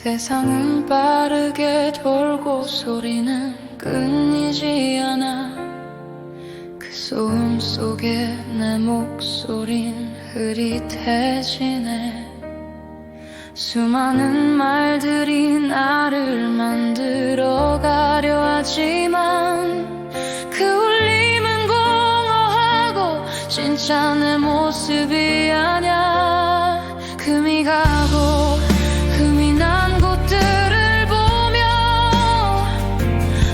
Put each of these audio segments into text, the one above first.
세상은 빠르게 돌고 소리는 끊이지 않아. 그 소음 속에 내 목소린 흐릿해지네. 수많은 말들이 나를 만들어가려 하지만 그 울림은 공허하고 진짜 내 모습이 아냐. 금이 가고 흠이 난 곳들을 보며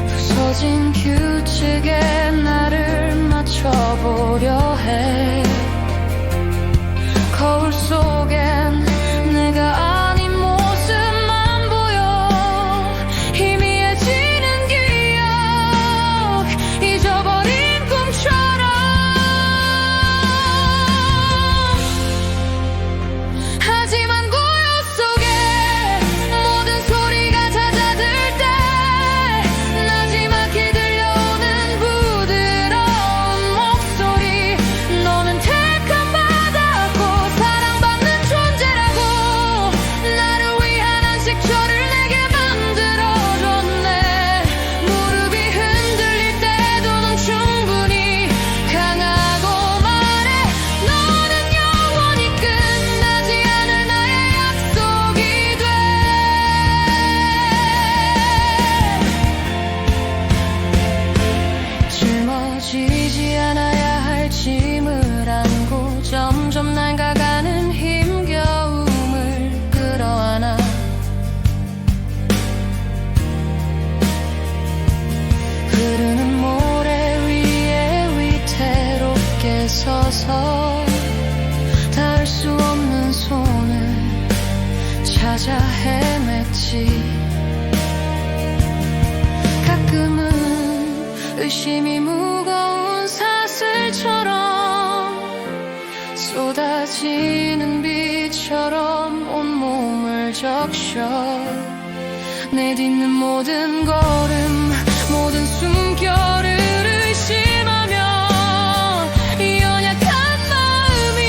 부서진 규칙에 나를 맞춰보려 해. 거울 속엔 내가 아닌 모습만 보여. 희미해지는 기억, 잊어버린 꿈처럼. 하지만 고요 속에 모든 소리가 잦아들 때 나지막히 들려오는 부드러운 목소리. 너는 택한 바다고 사랑받는 존재라고 나를 위한 안식처를 내게 만들어줬네. 무릎이 흔들릴 때도 넌 충분히 강하고 말해. 너는 영원히 끝나지 않을 나의 약속이 돼. 짊어지지 않아야 할 짐을 안고 점점 낡아가는 힘겨움을 끌어안아. 흐르는 모래 위에 위태롭게 서서 닿을 수 없는 손을 찾아 헤맸지. 가끔은 의심이 무거운 사슬처럼 쏟아지는 비처럼 온몸을 적셔. 내딛는 모든 걸음, 모든 숨결을 의심하며 이 연약한 마음이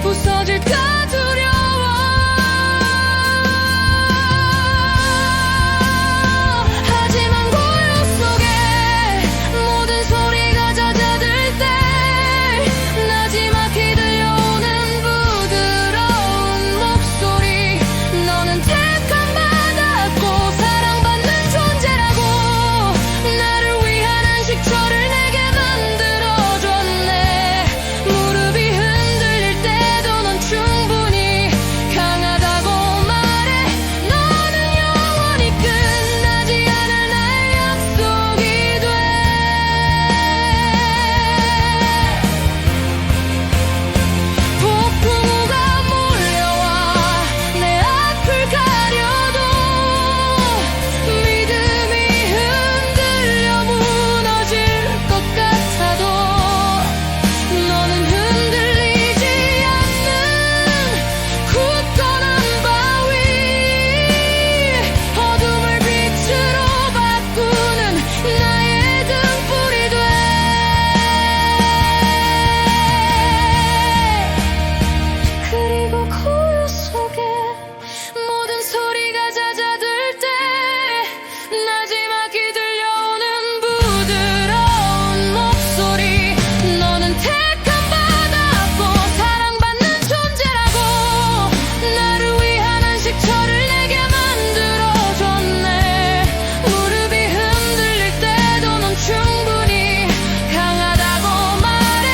부서질까 두려워. 하지만 고요 속에 모든 소리가 잦아들 때 나지막히 들려오는 부드러운 목소리. 너는 택한 바다고 사랑받는 존재라고 나를 위한 안식처를 내게 만들어줬네. 무릎이 흔들릴 때도 넌 충분히 강하다고 말해. 너는 영원히 끝나지 않을 나의 약속이 돼. 폭풍우가 몰려와 내 앞을 가려도 믿음이 흔들려 무너질 것 같아도 너는 흔들리지 않는 굳건한 바위. 어둠을 빛으로 바꾸는 나의 등불이 돼. 그리고 고요 속에 모든 소리가 잦아들 때 나지막히 들려오는 부드러운 목소리. 너는 택한 바다고 사랑받는 존재라고 나를 위한 안식처를 내게 만들어줬네. 무릎이 흔들릴 때도 넌 충분히 강하다고 말해.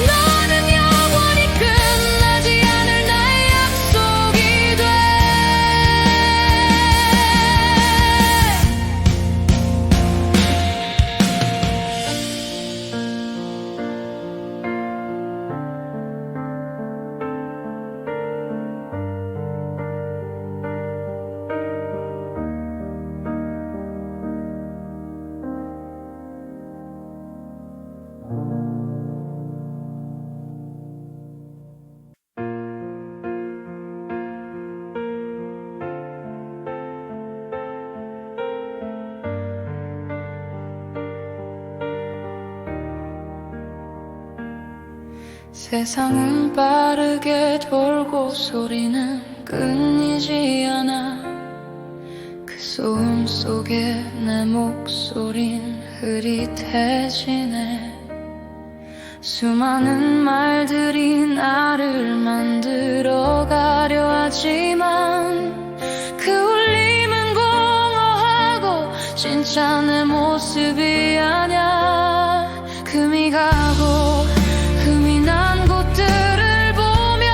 너는 영원히 끝나지 않을 나의 약속이 돼. 세상은 빠르게 돌고 소리는 끊이지 않아. 그 소음 속에 내 목소린 흐릿해지네. 수많은 말들이 나를 만들어가려 하지만 그 울림은 공허하고 진짜 내 모습이 아냐. 금이 가고 흠이 난 곳들을 보며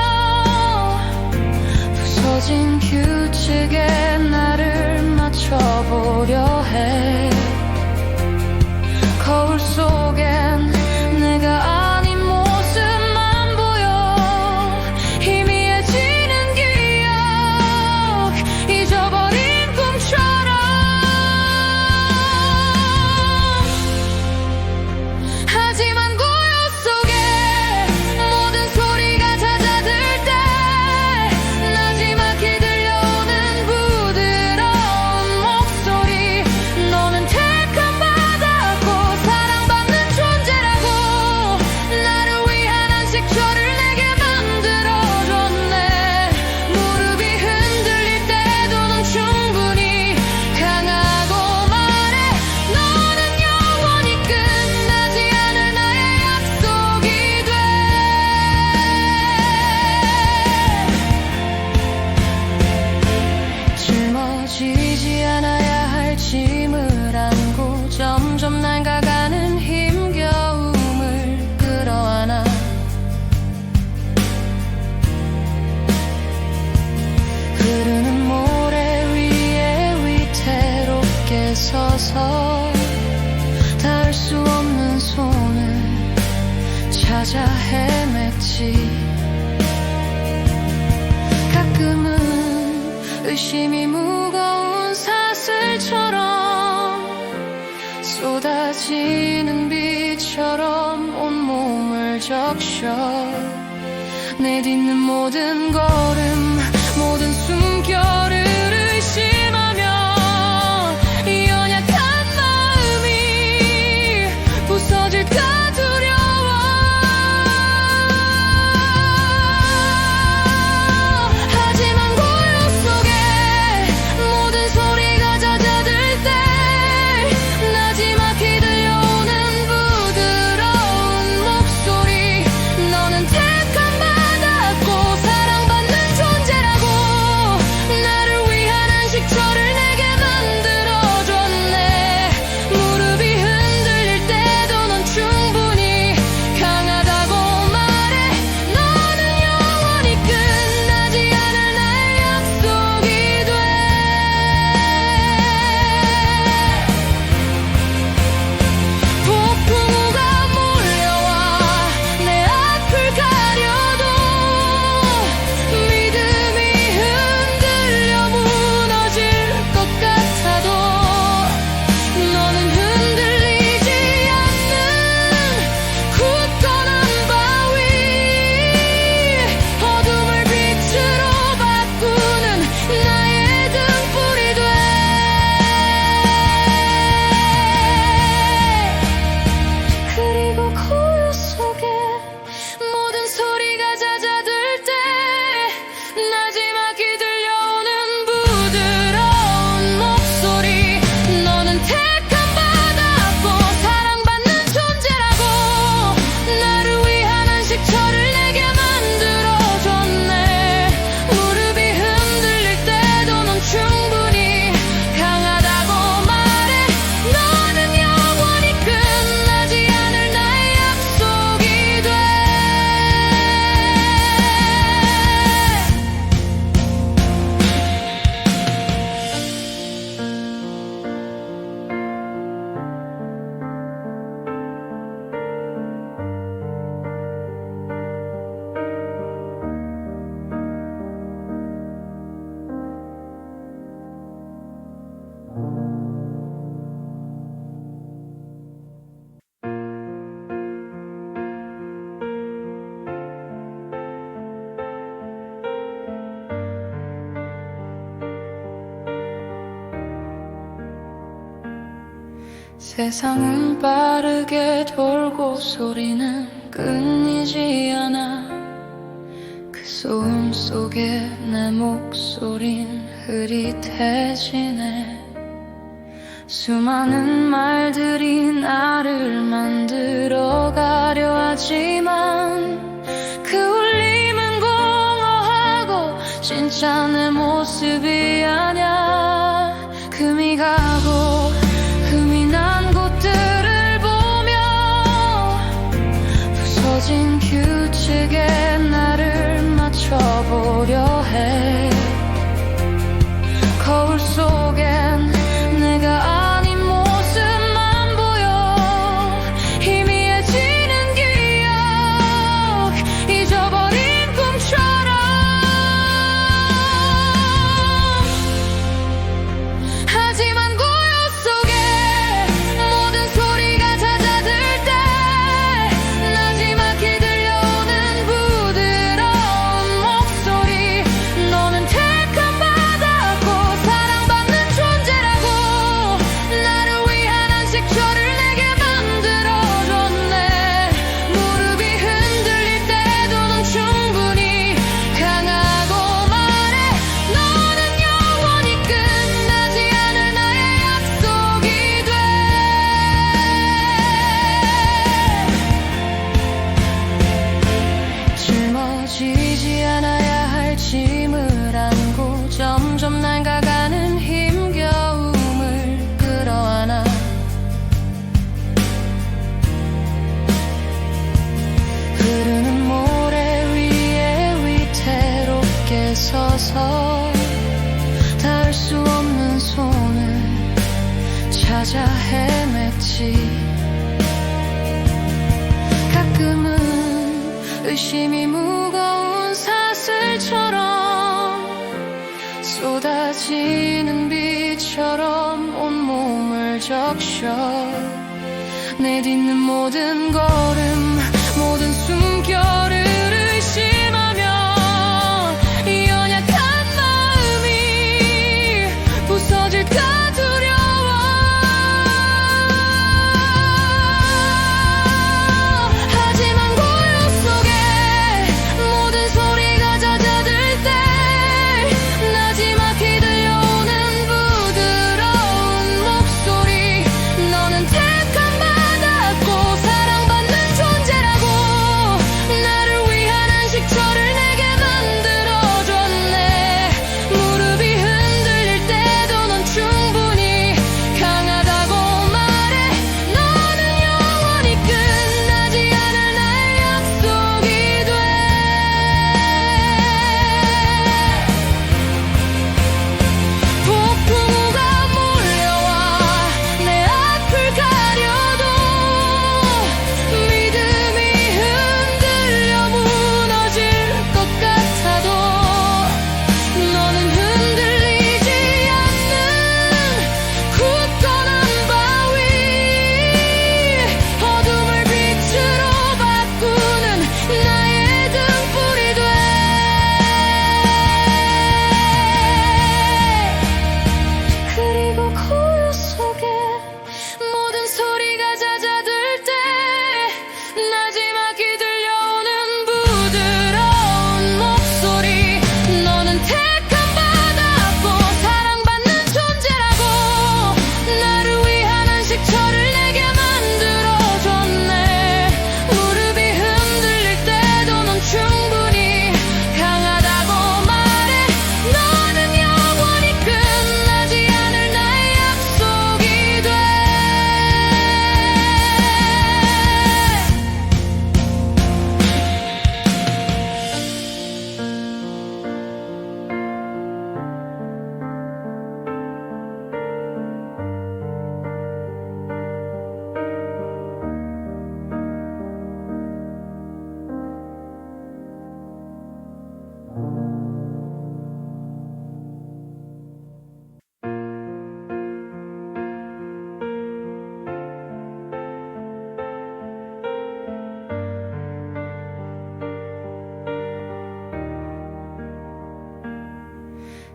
부서진 규칙에 나를 맞춰보려 해. 거울 속엔 내가 아닌 모습만 보여. 희미해지는 기억, 잊어버린 꿈처럼. 하지만 고요 속에 모든 소리가 잦아들 때 나지막히 들려오는 부드러운 목소리. 너는 택한 바다고 사랑받는 존재라고. 나를 위한 안식처를 내게 만들어줬네. 무릎이 흔들릴 때도 넌 충분히 강하고 말해. 너는 영원히 끝나지 않을 나의 약속이 돼. 짊어지지 않아야 할 짐을 안고 점점 낡아가는 힘겨움을 끌어안아. 흐르는 모래 위에 위태롭게 서서 닿을 수 없는 손을 찾아 헤맸지. 가끔은 의심이 무거운 사슬처럼 쏟아지는 비처럼 온몸을 적셔. 내딛는 모든 걸음, 모든 숨결을 의심하며 이 연약한 마음이 부서질까 두려워. 하지만 고요 속에 모든 소리가 잦아들 때 나지막히 들려오는 부드러운 목소리. 너는 택한 바다고 사랑받는 존재라고. 나를 위한 안식처를 내게 만들어줬네. 무릎이 흔들릴 때도 넌 충분히 강하다고 말해. 너는 영원히 끝나지 않을 나의 약속이 돼. 폭풍우가 몰려와 내 앞을 가려도 믿음이 흔들려 무너질 것 같아도 너는 흔들리지 않는 굳건한 바위. 어둠을 빛으로 바꾸는 나의 등불이 돼. 그리고 고요 속에 모든 소리가 잦아들 때 나지막히 들려오는 부드러운 목소리. 너는 택한 바다고 사랑받는 존재라고. 나를 위한 안식처를 내게 만들어줬네. 무릎이 흔들릴 때도 넌 충분히 강하다고 말해. 너는 영원히 끝나지 않을 나의 약속이 돼. 세상은 빠르게 돌고 소리는 끊이지 않아. 그 소음 속에 내 목소린 흐릿해지네. 수많은 말들이 나를 만들어가려 하지만 그 울림은 공허하고 진짜 내 모습이 아냐. 금이 가고 흠이 난 곳들을 보며 부서진 규칙에 나를 맞춰보려 해. 거울 속엔 내가 아닌 모습만 보여. 희미해지는 기억, 잊어버린 꿈처럼. 하지만 고요 속에 모든 소리가 잦아들 때 나지막히 들려오는 부드러운 목소리. 너는 택한 바다고 사랑받는 존재라고 나를 위한 안식처를 내게 만들어줬네. 무릎이 흔들릴 때도 넌 충분히 강하고 말해. 너는 영원히 끝나지 않을 나의 약속이 돼. 짊어지지 않아야 할 짐을 안고 점점 낡아가는 힘겨움을 끌어안아. 흐르는 모래 위에 위태롭게 서서 닿을 수 없는 손을 찾아 헤맸지. 가끔은 의심이 무거운 사슬처럼 쏟아지는 비처럼 온몸을 적셔. 내딛는 모든 걸음, 모든 숨결을 의심하며 이 연약한 마음이 부서질까 두려워. 하지만 고요 속에 모든 소리가 잦아들 때 나지막히 들려오는 부드러운 목소리. 너는 택한 바다고 사랑받는 존재라고 나를 위한 안식처를 내게 만들어줬네. 무릎이 흔들릴 때도 넌 충분히 강하다고 말해. 너는 영원히 끝나지 않을 나의 약속이 돼. 폭풍우가 몰려와 내 앞을 가려도 믿음이 흔들려 무너질 것 같아도 너는 흔들리지 않는 굳건한 바위. 어둠을 빛으로 바꾸는 나의 등불이 돼. 그리고 고요 속에 모든 소리가 잦아들 때 나지막히 들려오는 부드러운 목소리. 너는 택한 바다고 사랑받는 존재라고 나를 위한 안식처를 내게 만들어줬네. 무릎이 흔들릴 때도 넌 충분히 강하다고 말해. 너는 영원히 끝나지 않을 나의 약속이 돼.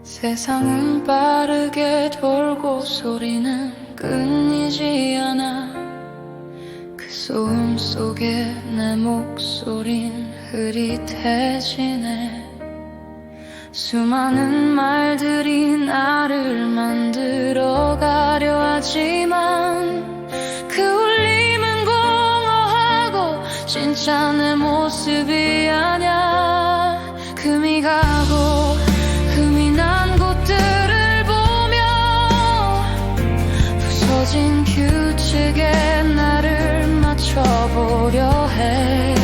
세상은 빠르게 돌고 소리는 끊이지 않아. 그 소음 속에 내 목소린 흐릿해지네. 수많은 말들이 나를 만들어가려 하지만 그 울림은 공허하고 진짜 내 모습이 아냐. 금이 가고 흠이 난 곳들을 보며 부서진 규칙에 나를 맞춰보려 해.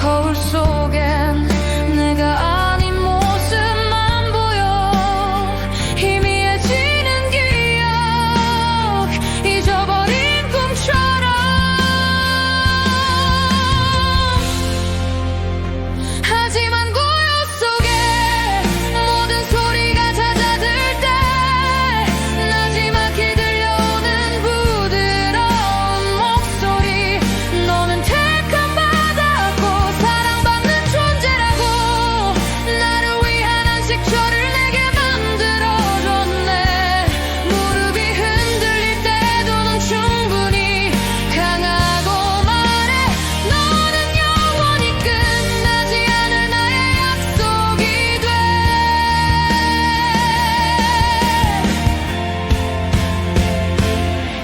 거울 속엔 내가 아닌 모습만 보여. 희미해지는 기억, 잊어버린 꿈처럼. 하지만 고요 속에 모든 소리가 잦아들 때 나지막히 들려오는 부드러운 목소리. 너는 택한 바다고 사랑받는 존재라고 나를 위한 안식처를 내게 만들어줬네. 무릎이 흔들릴 때도 넌 충분히 강하고 말해. 너는 영원히 끝나지 않을 나의 약속이 돼.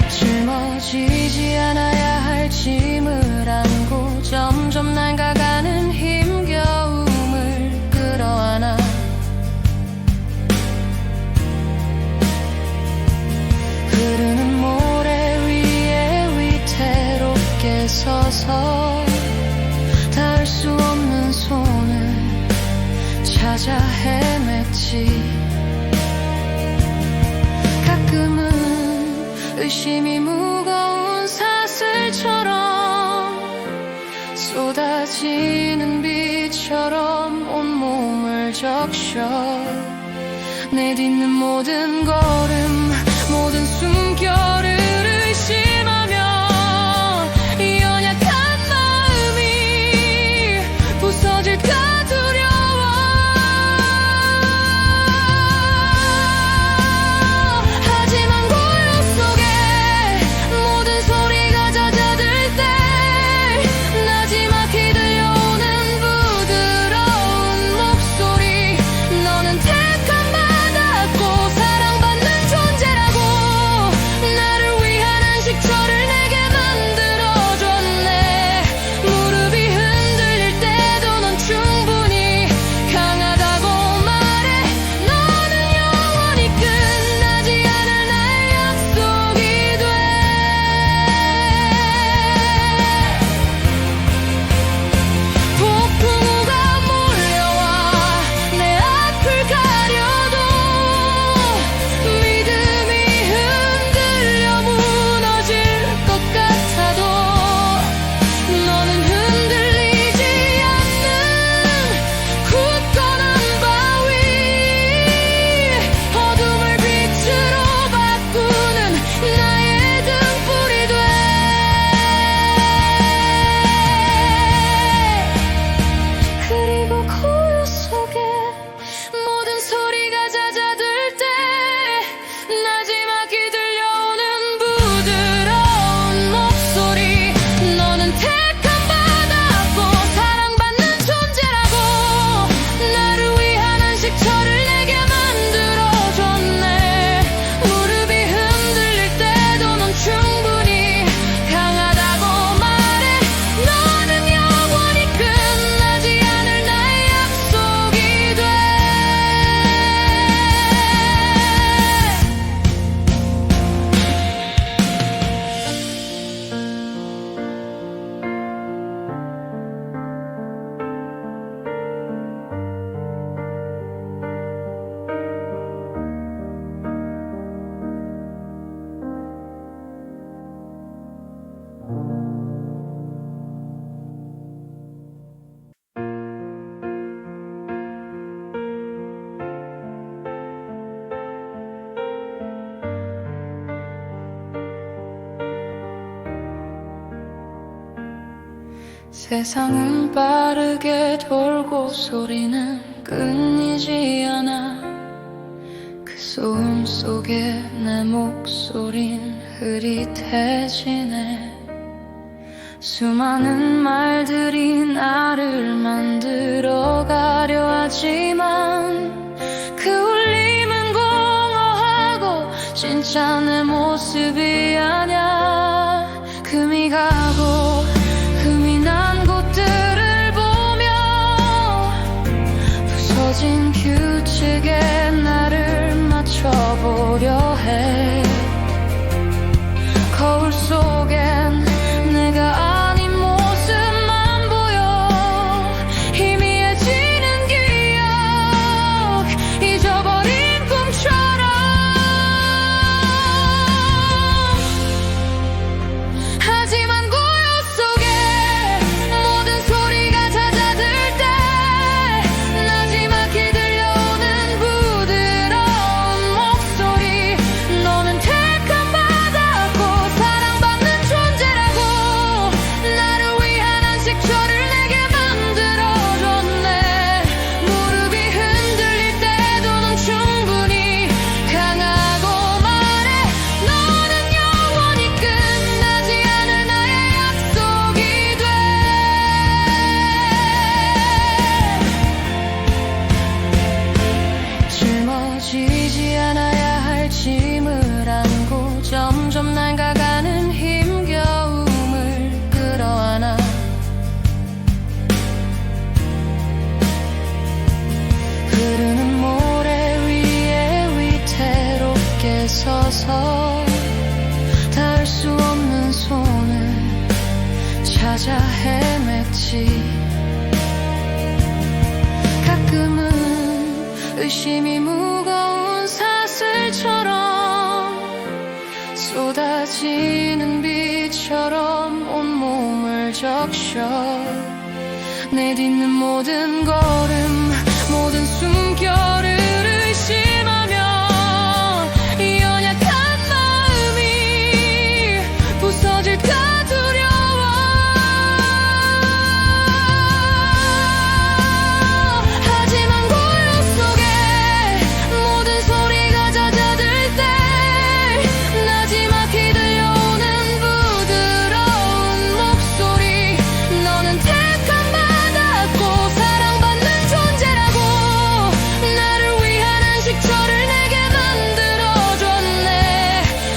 짊어지지 않아야 할 짐을 안고 점점 낡아가는 힘겨움을 끌어안아. 흐르는 모래 위에 위태롭게 서서 닿을 수 없는 손을 찾아 헤맸지. 가끔은 의심이 무거운 사슬처럼 쏟아지는 비처럼 온몸을 적셔. 내딛는 모든 걸음, 모든 숨결을 의심하며 이 연약한 마음이 부서질까 두려워. 하지만 고요 속에 모든 소리가 잦아들 때 나지막히 들려오는 부드러운 목소리. 너는 택한 바다고 사랑받는 존재라고 나를 위한 안식처를 내게 만들어줬네. 무릎이 흔들릴 때도 넌 충분히 강하다고 말해. 너는 영원히 끝나지 않을 나의 약속이 돼. 폭풍우가 몰려와 내 앞을 가려도 믿음이 흔들려 무너질 것 같아도 너는 흔들리지 않는 굳건한 바위. 어둠을 빛으로 바꾸는 나의 등불이 돼. 그리고 고요 속에 모든 소리가 잦아들 때 나지막히 들려오는 부드러운 목소리. 너는 택한 바다고 사랑받는 존재라고 나를 위한 안식처를 내게 만들어줬네. 무릎이 흔들릴 때도 넌 충분히 강하다고 말해. 너는 영원히 끝나지 않을 나의 약속이 돼. 세상은 빠르게 돌고 소리는 끊이지 않아. 그 소음 속에 내 목소린 흐릿해지네. 수많은 말들이 나를 만들어가려 하지만 그 울림은 공허하고 진짜 내 모습이 아냐. 금이 가고 흠이 난 곳들을 보며 부서진 규칙에 나를 맞춰보려 해. 거울 속엔 내가 아닌 모습만 보여. 희미해지는 기억, 잊어버린 꿈처럼. 하지만 고요 속에 모든 소리가 잦아들 때 나지막히 들려오는 부드러운 목소리. 너는 택한 바다고 사랑받는 존재라고 나를 위한 안식처를 내게 만들어줬네. 무릎이 흔들릴 때도 넌 충분히 강하고 말해. 너는 영원히 끝나지 않을 나의 약속이 돼. 짊어지지 않아야 할 짐을 안고 점점 낡아가는 힘겨움을 끌어안아. 흐르는 모래 위에 위태롭게 서서 닿을 수 없는 손을 찾아 헤맸지. 가끔은 의심이 무거운 사슬처럼 쏟아지는 비처럼 온몸을 적셔. 내딛는 모든 걸음, 모든 숨결을 의심하며 이 연약한 마음이 부서질까 두려워. 하지만 고요 속에 모든 소리가 잦아들 때 나지막히 들려오는 부드러운 목소리. 너는 택한 바다고 사랑받는 존재라고 나를 위한 안식처를 내게 만들어줬네.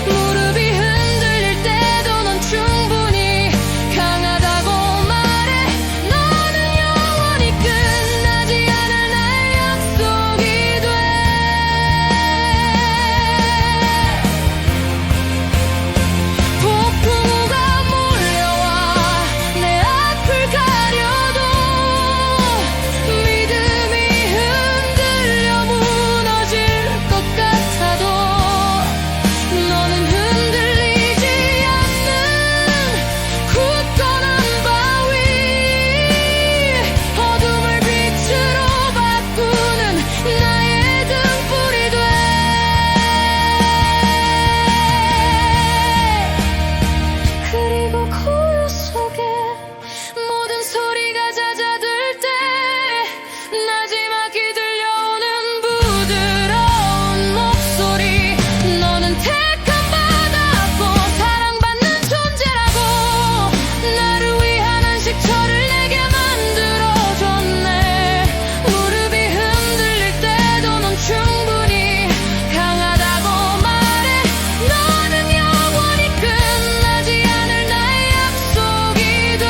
무릎이 흔들릴 때도 넌 충분히 강하다고 말해. 너는 영원히 끝나지 않을 나의 약속이 돼. 폭풍우가 몰려와 내 앞을 가려도 믿음이 흔들려 무너질 것 같아도 너는 흔들리지 않는 굳건한 바위. 어둠을 빛으로 바꾸는 나의 등불이 돼. 그리고 고요 속에 모든 소리가 잦아들 때 나지막히 들려오는 부드러운 목소리. 너는 택한 바다고 사랑받는 존재라고 나를 위한 안식처를 내게 만들어줬네. 무릎이 흔들릴 때도 넌 충분히 강하다고 말해. 너는 영원히 끝나지 않을 나의 약속이 돼.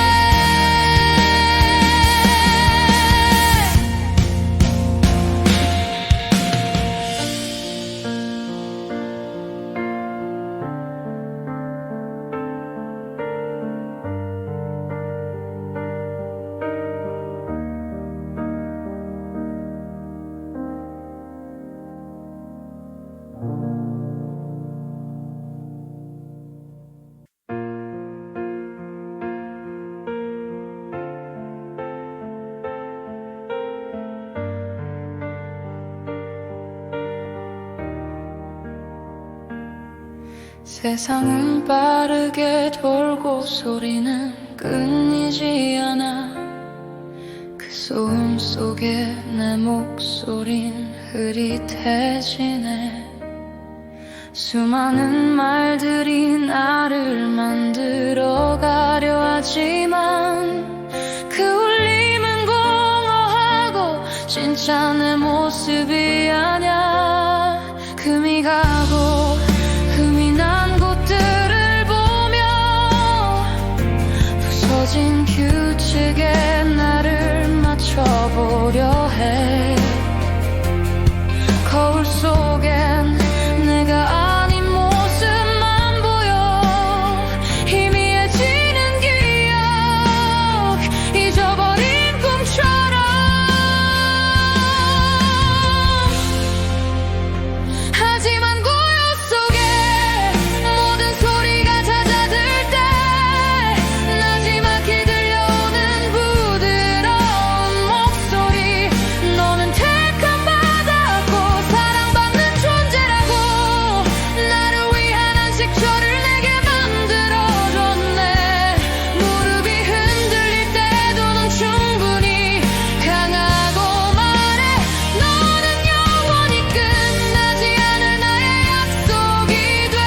세상은 빠르게 돌고 소리는 끊이지 않아. 그 소음 속에 내 목소린 흐릿해지네. 수많은 말들이 나를 만들어가려 하지만 그 울림은 공허하고 진짜 내 모습이 아냐. 금이 가고 흠이 난 곳들을 보며 부서진 규칙에 나를 맞춰보려 해. 거울 속엔 내가 아닌 모습만 보여. 희미해지는 기억, 잊어버린 꿈처럼. 하지만 고요 속에 모든 소리가 잦아들 때 나지막히 들려오는 부드러운 목소리. 너는 택한 바다고 사랑받는 존재라고 나를 위한 안식처를 내게 만들어줬네. 무릎이 흔들릴 때도 넌 충분히 강하고 말해. 너는 영원히 끝나지 않을 나의 약속이 돼.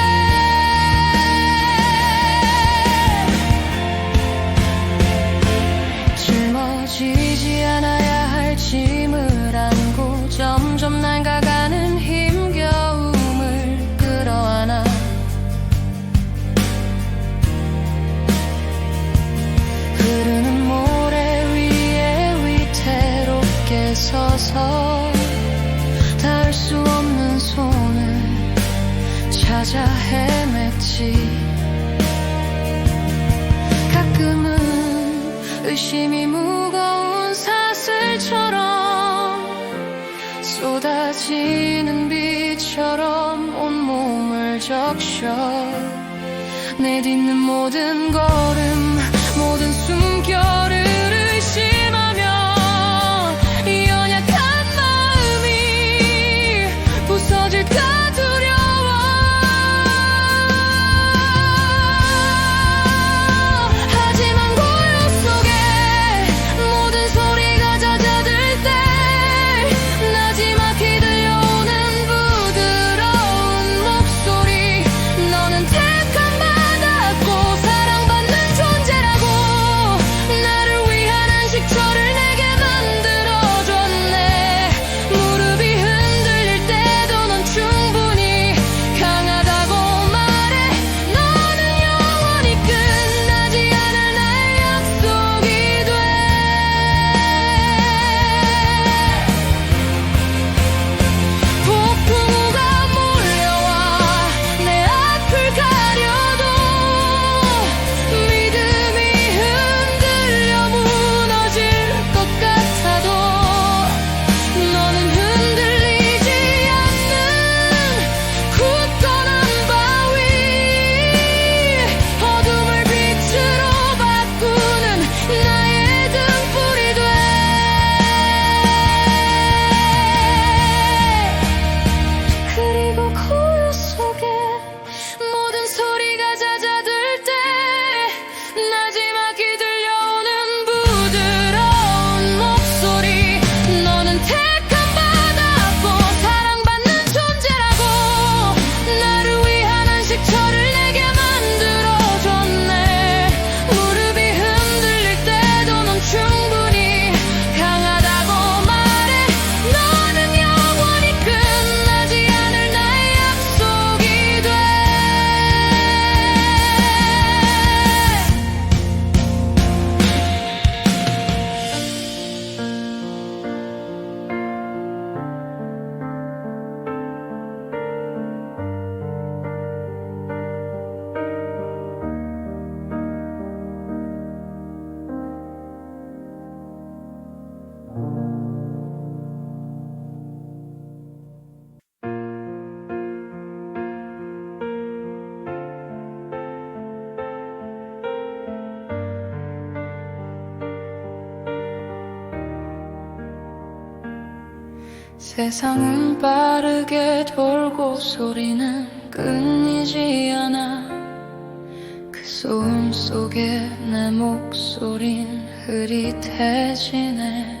짊어지지 않아야 할 짐을 안고 점점 낡아가는 힘겨움을 끌어안아. 흐르는 모래 위에 위태롭게 서서 닿을 수 없는 손을 찾아 헤맸지. 가끔은 의심이 무거운 사슬처럼 쏟아지는 비처럼 온몸을 적셔. 내딛는 모든 걸음, 모든 숨결을 의심하며 이 연약한 마음이 부서질까 두려워. 하지만 고요 속에 모든 소리가 잦아들 때 나지막히 들려오는 부드러운 목소리. 너는 택한 바다고 사랑받는 존재라고 나를 위한 안식처를 내게 만들어줬네. 무릎이 흔들릴 때도 넌 충분히 강하다고 말해. 너는 영원히 끝나지 않을 나의 약속이 돼. 폭풍우가 몰려와 내 앞을 가려도 믿음이 흔들려 무너질 것 같아도 너는 흔들리지 않는 굳건한 바위. 어둠을 빛으로 바꾸는 나의 등불이 돼. 그리고 고요 속에 모든 소리가 잦아들 때 나지막히 들려오는 부드러운 목소리. 너는 택한 바다고 사랑받는 존재라고 나를 위한 안식처를 내게 만들어줬네. 무릎이 흔들릴 때도 넌 충분히 강하다고 말해. 너는 영원히 끝나지 않을 나의 약속이 돼. 세상은 빠르게 돌고 소리는 끊이지 않아. 그 소음 속에 내 목소린 흐릿해지네.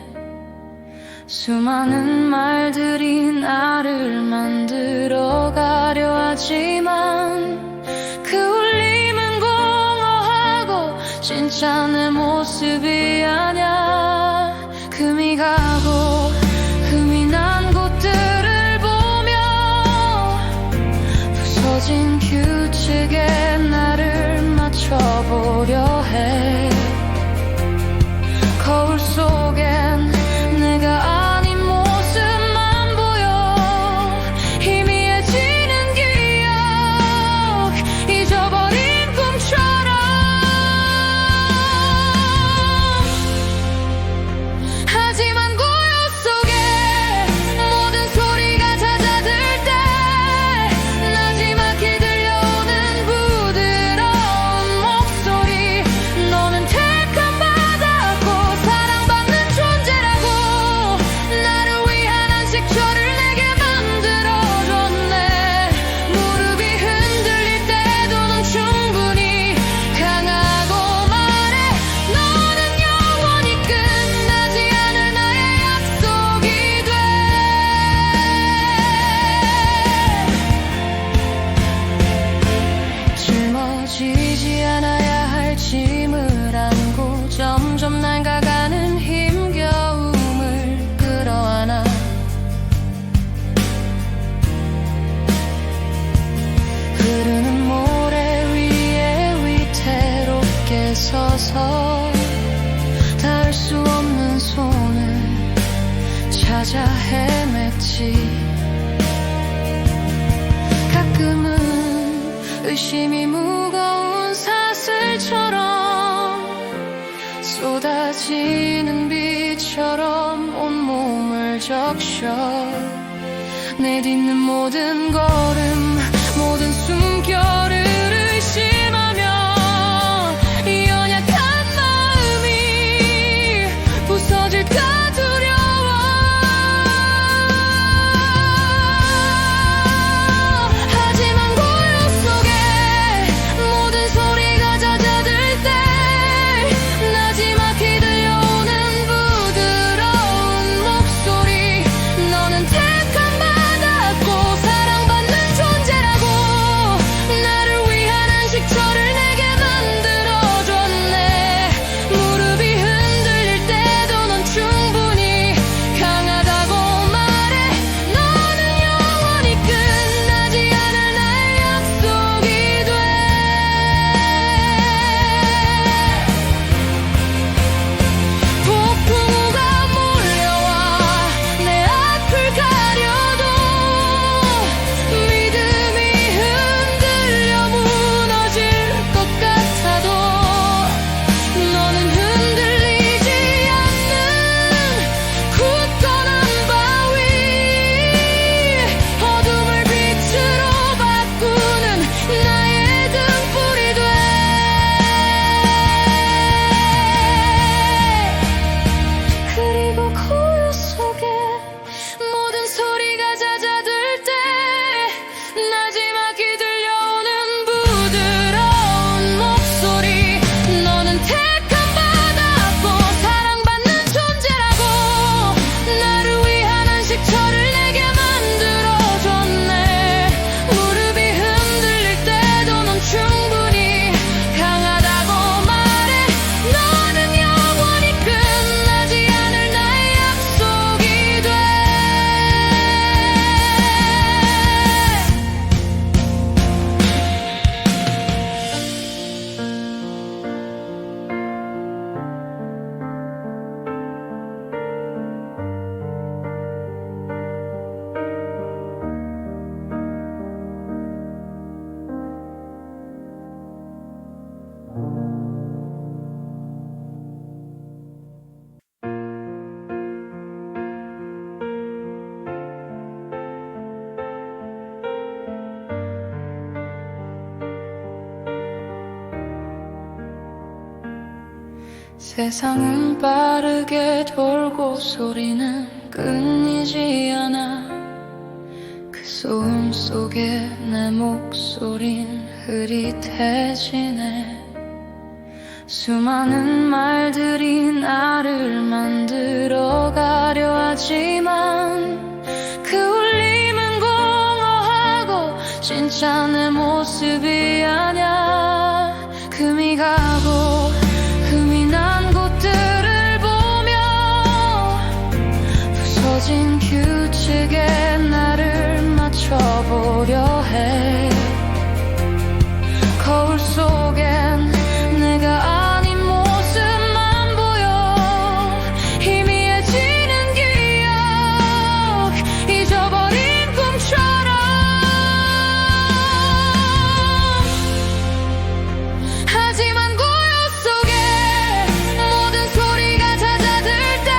수많은 말들이 나를 만들어가려 하지만 그 울림은 공허하고 진짜 내 모습이 아냐. 금이 가고 흠이 난 곳들을 보며 부서진 규칙에 나를 맞춰보려 해. 거울 속엔 내가 아닌 모습만 보여. 희미해지는 기억, 잊어버린 꿈처럼. 하지만 고요 속에 모든 소리가 잦아들 때 나지막히 들려오는 부드러운 목소리. 너는 택한 바다고 사랑받는 존재라고 나를 위한 안식처를 내게 만들어줬네. 무릎이 흔들릴 때도 넌 충분히 강하고 말해. 너는 영원히 끝나지 않을 나의 약속이 돼. 짊어지지 않아야 할 짐을 안고 점점 낡아가는 힘겨움을 끌어안아. 흐르는 모래 위에 위태롭게 서서 닿을 수 없는 손을 찾아 헤맸지. 가끔은 의심이 무거운 사슬처럼 쏟아지는 비처럼 온몸을 적셔. 내딛는 모든 걸음, 모든 숨결을 의심하며 이 연약한 마음이 부서질까 두려워. 하지만 고요 속에 모든 소리가 잦아들 때 나지막히 들려오는 부드러운 목소리. 너는 택한 바다고 사랑받는 존재라고 나를 위한 안식처를 내게 만들어줬네. 무릎이 흔들릴 때도 넌 충분히 강하다고 말해. 너는 영원히 끝나지 않을 나의 약속이 돼. 폭풍우가 몰려와 내 앞을 가려도 믿음이 흔들려 무너질 것 같아도 너는 흔들리지 않는 굳건한 바위. 어둠을 빛으로 바꾸는 나의 등불이 돼. 그리고 고요 속에 모든 소리가 잦아들 때 나지막히 들려오는 부드러운 목소리. 너는 택한 바다고 사랑받는 존재라고 나를 위한 안식처를 내게 만들어줬네. 무릎이 흔들릴 때도 넌 충분히 강하다고 말해. 너는 영원히 끝나지 않을 나의 약속이 돼. 세상은 빠르게 돌고 소리는 끊이지 않아. 그 소음 속에 내 목소린 흐릿해지네. 수많은 말들이 나를 만들어가려 하지만 그 울림은 공허하고 진짜 내 모습이 아냐. 금이 가고 흠이 난 곳들을 보며 부서진 규칙에 나를 맞춰보려 해. 거울 속엔 내가 아닌 모습만 보여. 희미해지는 기억, 잊어버린 꿈처럼. 하지만 고요 속에 모든 소리가 잦아들 때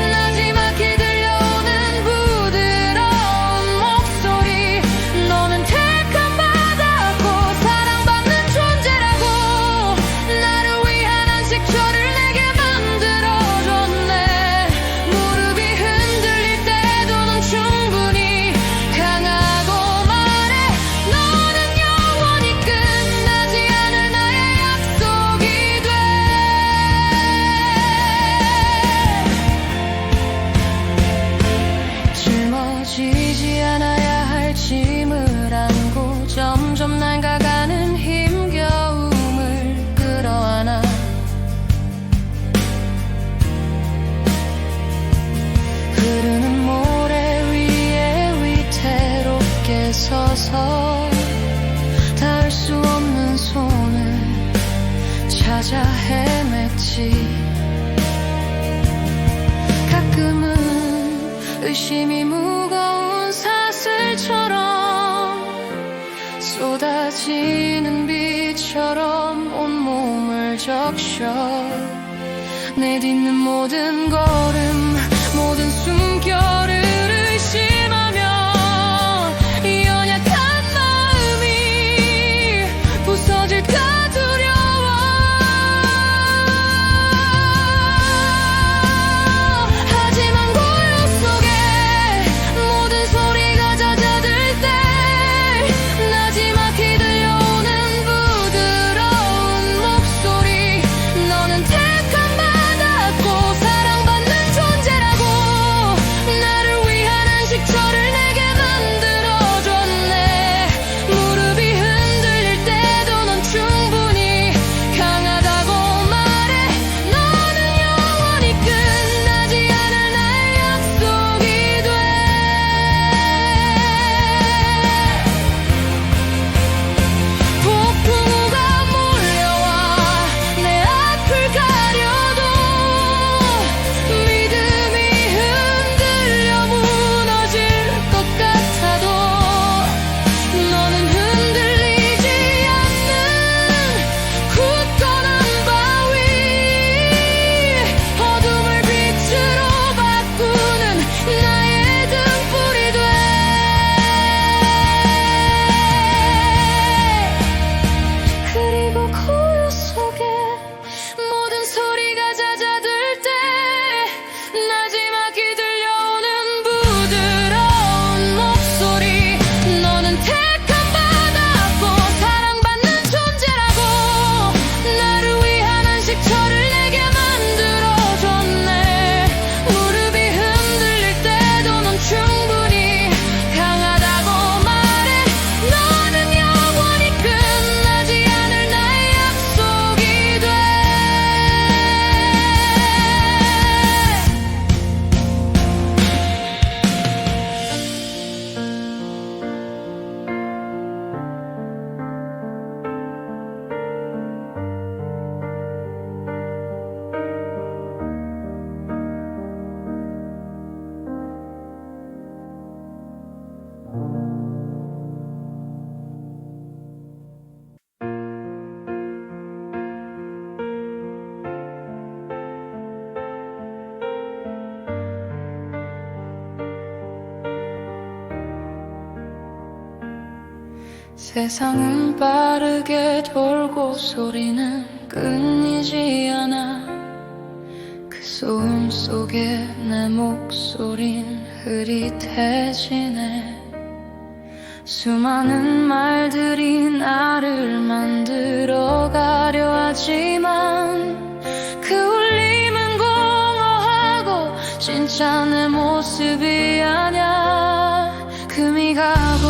나지막히 들려오는 부드러운 목소리. 너는 택한 바다고 사랑받는 존재라고 나를 위한 안식처를 내게 만들어줬네. 무릎이 흔들릴 때도 넌 충분히 강하고 말해. 너는 영원히 끝나지 않을 나의 약속이 돼. 짊어지지 않아야 할 짐을 안고 점점 낡아가는 힘겨움을 끌어안아. 흐르는 모래 위에 위태롭게 서서 닿을 수 없는 손을 찾아 헤맸지. 가끔은 의심이 무거운 사슬처럼 쏟아지는 비처럼 온몸을 적셔. 내딛는 모든 걸음, 모든 숨결을 의심하며 이 연약한 마음이 부서질까 두려워. 하지만 고요 속에 모든 소리가 잦아들 때 나지막히 들려오는 부드러운 목소리. 너는 택한 바다고 사랑받는 존재라고 나를 위한 안식처를 내게 만들어줬네. 무릎이 흔들릴 때도 넌 충분히 강하다고 말해. 너는 영원히 끝나지 않을 나의 약속이 돼. 폭풍우가 몰려와 내 앞을 가려도 믿음이 흔들려 무너질 것 같아도 너는 흔들리지 않는 굳건한 바위. 어둠을 빛으로 바꾸는 나의 등불이 돼. 그리고 고요 속에 모든 소리가 잦아들 때 나지막히 들려오는 부드러운 목소리. 너는 택한 바다고 사랑받는 존재라고 나를 위한 안식처를 내게 만들어줬네. 무릎이 흔들릴 때도 넌 충분히 강하다고 말해. 너는 영원히 끝나지 않을 나의 약속이 돼. 세상은 빠르게 돌고 소리는 끊이지 않아. 그 소음 속에 내 목소린 흐릿해지네. 수많은 말들이 나를 만들어가려 하지만 그 울림은 공허하고 진짜 내 모습이 아냐. 금이 가고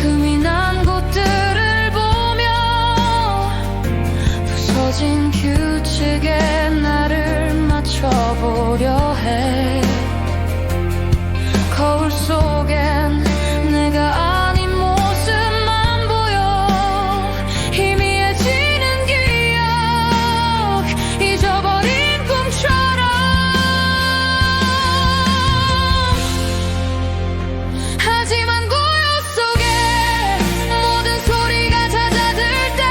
흠이 난 곳들을 보며 부서진 규칙에 나를 맞춰보려 해. 거울 속엔 내가 아닌 모습만 보여. 희미해지는 기억, 잊어버린 꿈처럼. 하지만 고요 속에 모든 소리가 잦아들 때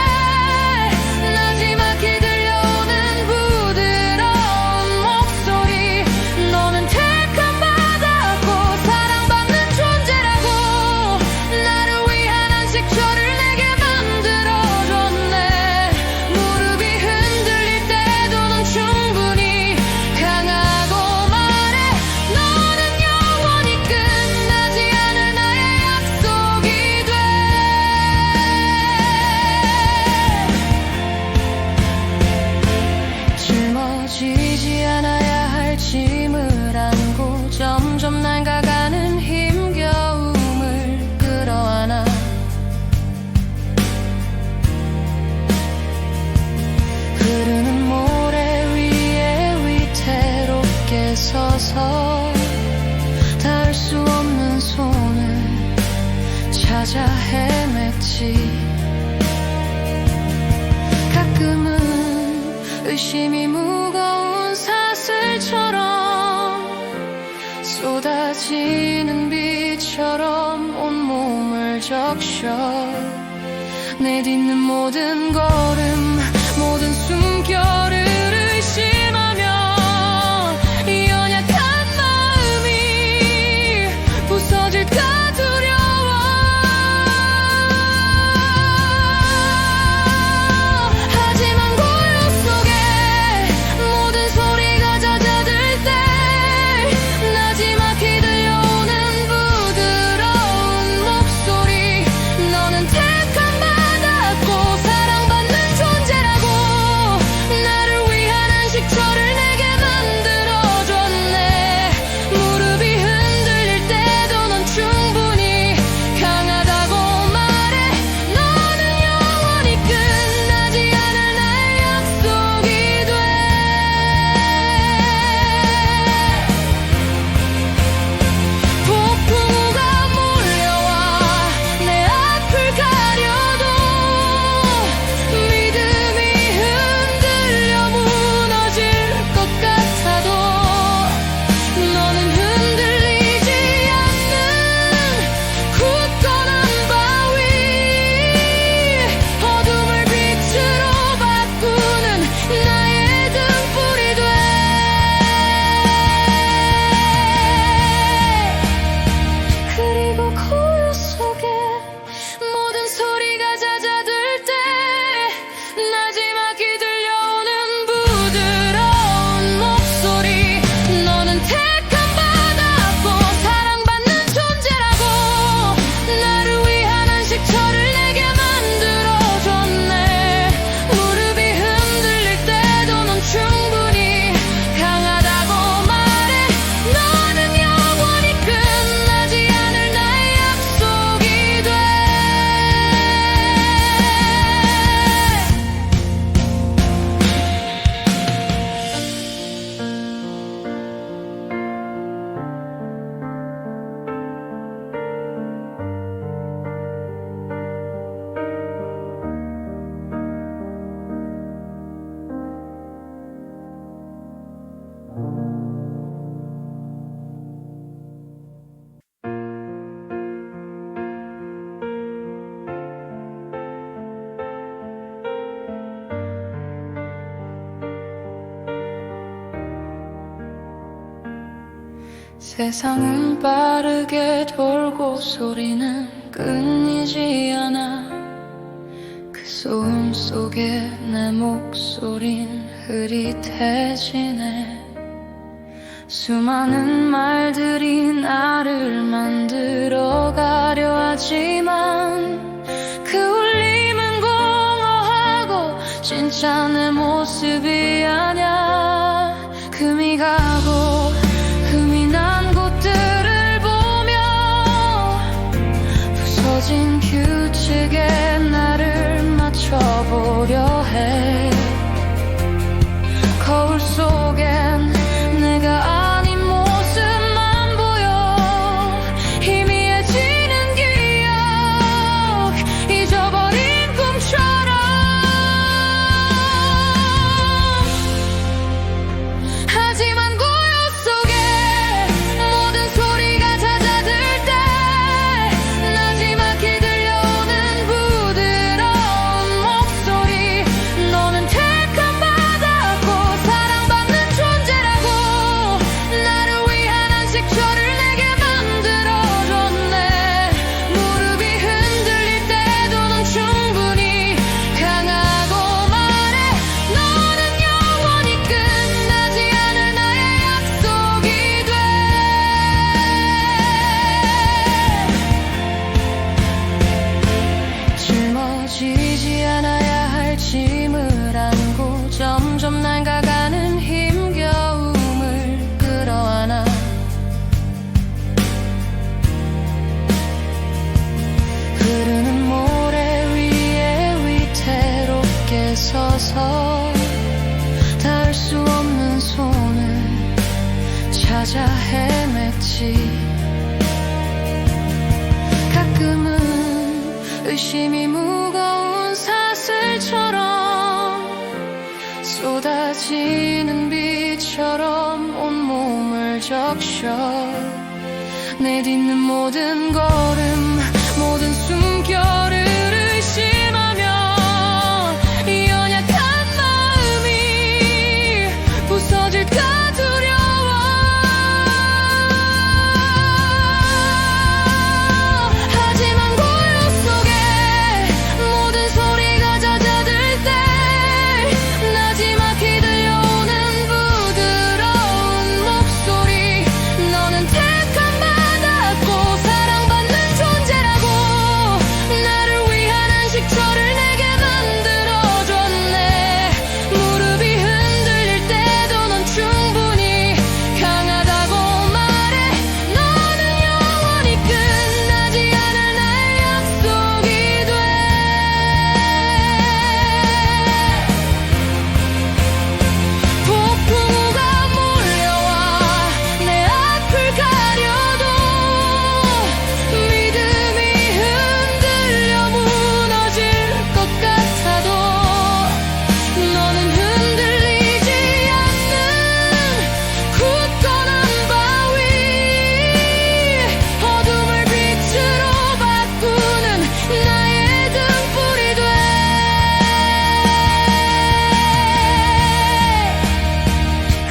나지막히 들려오는 부드러운 목소리. 너는 택한 바다고 사랑받는 존재라고 나를 위한 안식처를 내게 만들어줬네. 무릎이 흔들릴 때도 넌 충분히 강하고 말해. 너는 영원히 끝나지 않을 나의 약속이 돼. 짊어지지 않아야 할 짐을 안고 점점 낡아가는 힘겨움을 끌어안아. 흐르는 모래 위에 위태롭게 서서 닿을 수 없는 손을 찾아 헤맸지. 가끔은 의심이 무거운 사슬처럼 쏟아지는 비처럼 온몸을 적셔. 내딛는 모든 걸음, 모든 숨결을 의심하며 이 연약한 마음이 부서질까 두려워. 하지만 고요 속에 모든 소리가 잦아들 때 나지막히 들려오는 부드러운 목소리. 너는 택한 바다고 사랑받는 존재라고 나를 위한 안식처를 내게 만들어줬네. 무릎이 흔들릴 때도 넌 충분히 강하다고 말해. 너는 영원히 끝나지 않을 나의 약속이 돼. 폭풍우가 몰려와 내 앞을 가려도 믿음이 흔들려 무너질 것 같아도 너는 흔들리지 않는 굳건한 바위. 어둠을 빛으로 바꾸는 나의 등불이 돼. 그리고 고요 속에 모든 소리가 잦아들 때 나지막히 들려오는 부드러운 목소리. 너는 택한 바다고 사랑받는 존재라고 나를 위한 안식처를 내게 만들어줬네. 무릎이 흔들릴 때도 넌 충분히 강하다고 말해. 너는 영원히 끝나지 않을 나의 약속이 돼. 세상은 빠르게 돌고 소리는 끊이지 않아. 그 소음 속에 내 목소린 흐릿해지네. 수많은 말들이 나를 만들어가려 하지만 그 울림은 공허하고 진짜 내 모습이 아냐. 금이 가고 흠이 난 곳들을 보며 부서진 규칙에 나를 맞춰보려 해. 거울 속엔 내가 아닌 모습만 보여. 희미해지는 기억, 잊어버린 꿈처럼. 하지만 고요 속에 모든 소리가 잦아들 때 나지막히 들려오는 부드러운 목소리. 너는 택한 바다고 사랑받는 존재라고 나를 위한 안식처를 내게 만들어줬네. 무릎이 흔들릴 때도 넌 충분히 강하고 말해. 너는 영원히 끝나지 않을 나의 약속이 돼. 짊어지지 않아야 할 짐을 안고 점점 낡아가는 힘겨움을 끌어안아. 흐르는 모래 위에 위태롭게 서서 닿을 수 없는 손을 찾아 헤맸지. 가끔은 의심이 무거운 사슬처럼 쏟아지는 비처럼 온몸을 적셔. 내딛는 모든 걸음, 모든 숨결을 의심하며 이 연약한 마음이 부서질까 두려워. 하지만 고요 속에 모든 소리가 잦아들 때 나지막히 들려오는 부드러운 목소리. 너는 택한 바다고 사랑받는 존재라고 나를 위한 안식처를 내게 만들어줬네. 무릎이 흔들릴 때도 넌 충분히 강하다고 말해. 너는 영원히 끝나지 않을 나의 약속이 돼. 폭풍우가 몰려와 내 앞을 가려도 믿음이 흔들려 무너질 것 같아도 너는 흔들리지 않는 굳건한 바위. 어둠을 빛으로 바꾸는 나의 등불이 돼.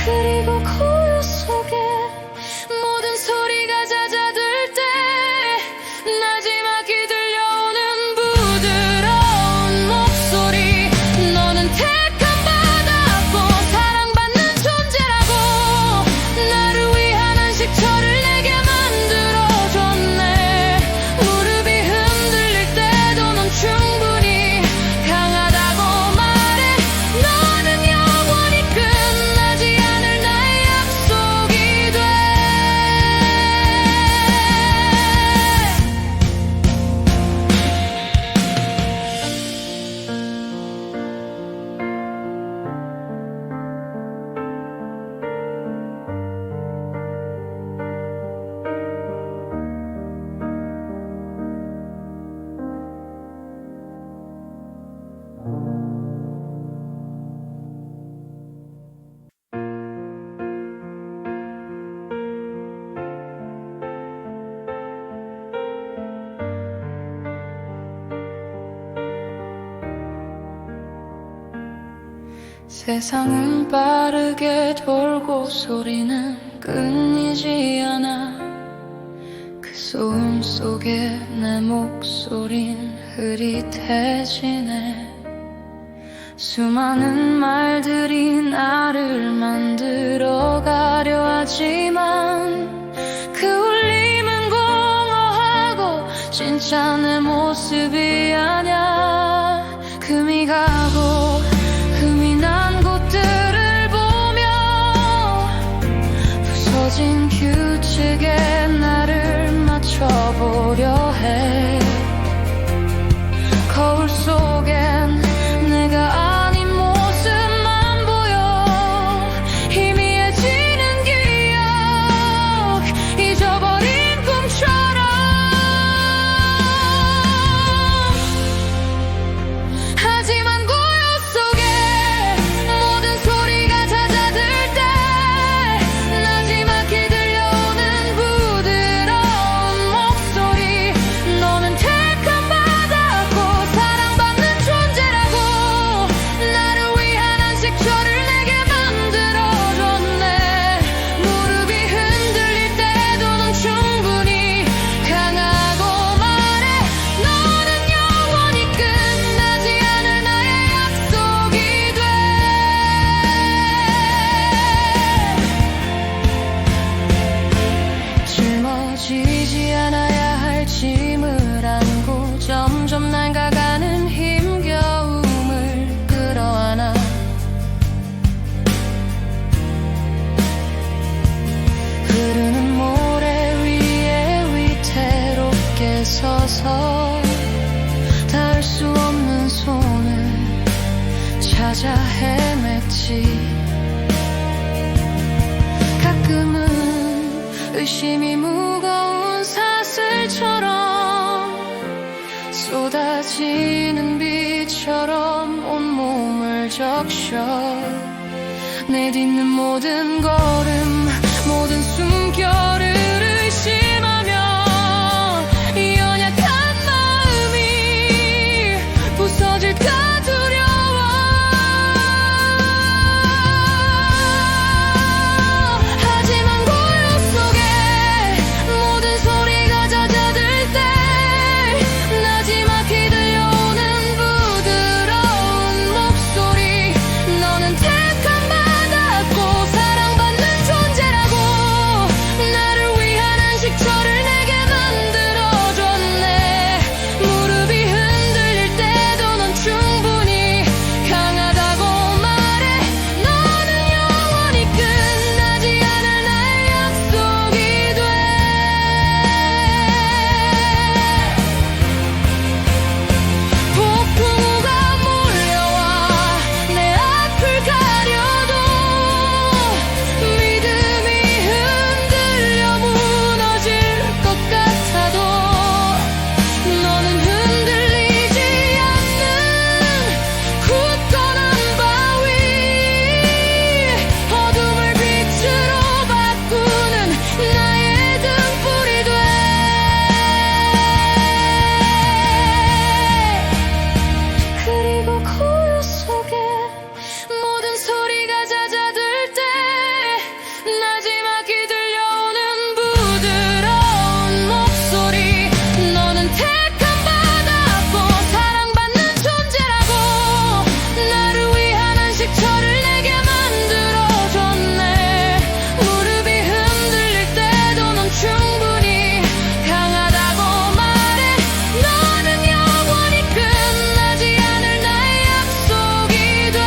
그리고 고요 속에 모든 소리가 잦아들 때 나지막히 들려오는 부드러운 목소리. 너는 택한 바다고 사랑받는 존재라고 나를 위한 안식처를 내게 만들어줬네. 무릎이 흔들릴 때도 넌 충분히 강하다고 말해. 너는 영원히 끝나지 않을 나의 약속이 돼. 세상은 빠르게 돌고 소리는 끊이지 않아. 그 소음 속에 내 목소린 흐릿해지네. 수많은 말들이 나를 만들어가려 하지만 그 울림은 공허하고 진짜 내 모습이 아냐. 금이 가고 흠이 난 곳들을 보며 부서진 규칙에 나를 맞춰보려 해. 거울 속엔 내가 아닌 모습만 보여. 희미해지는 기억, 잊어버린 꿈처럼. 하지만 고요 속에 모든 소리가 잦아들 때 나지막히 들려오는 부드러운 목소리. 너는 택한 바다고 사랑받는 존재라고 나를 위한 안식처를 내게 만들어줬네. 무릎이 흔들릴 때도 넌 충분히 강하고 말해. 너는 영원히 끝나지 않을 나의 약속이 돼. 짊어지지 않아야 할 짐을 안고 점점 낡아가는 힘겨움을 끌어안아. 흐르는 모래 위에 위태롭게 서서 닿을 수 없는 손을 찾아 헤맸지. 가끔은 의심이 무거운 사슬처럼 쏟아지는 비처럼 온몸을 적셔. 내딛는 모든 걸음, 모든 숨결을 의심하며 이 연약한 마음이 부서질까 두려워. 하지만 고요 속에 모든 소리가 잦아들 때 나지막히 들려오는 부드러운 목소리. 너는 택한 바다고 사랑받는 존재라고 나를 위한 안식처를 내게 만들어줬네. 무릎이 흔들릴 때도 넌 충분히 강하다고 말해. 너는 영원히 끝나지 않을 나의 약속이 돼. 폭풍우가 몰려와 내 앞을 가려도 믿음이 흔들려 무너질 것 같아도 너는 흔들리지 않는 굳건한 바위. 어둠을 빛으로 바꾸는 나의 등불이 돼. 그리고 고요 속에 모든 소리가 잦아들 때 나지막히 들려오는 부드러운 목소리. 너는 택한 바다고 사랑받는 존재라고 나를 위한 안식처를 내게 만들어줬네. 무릎이 흔들릴 때도 넌 충분히 강하다고 말해. 너는 영원히 끝나지 않을 나의 약속이 돼.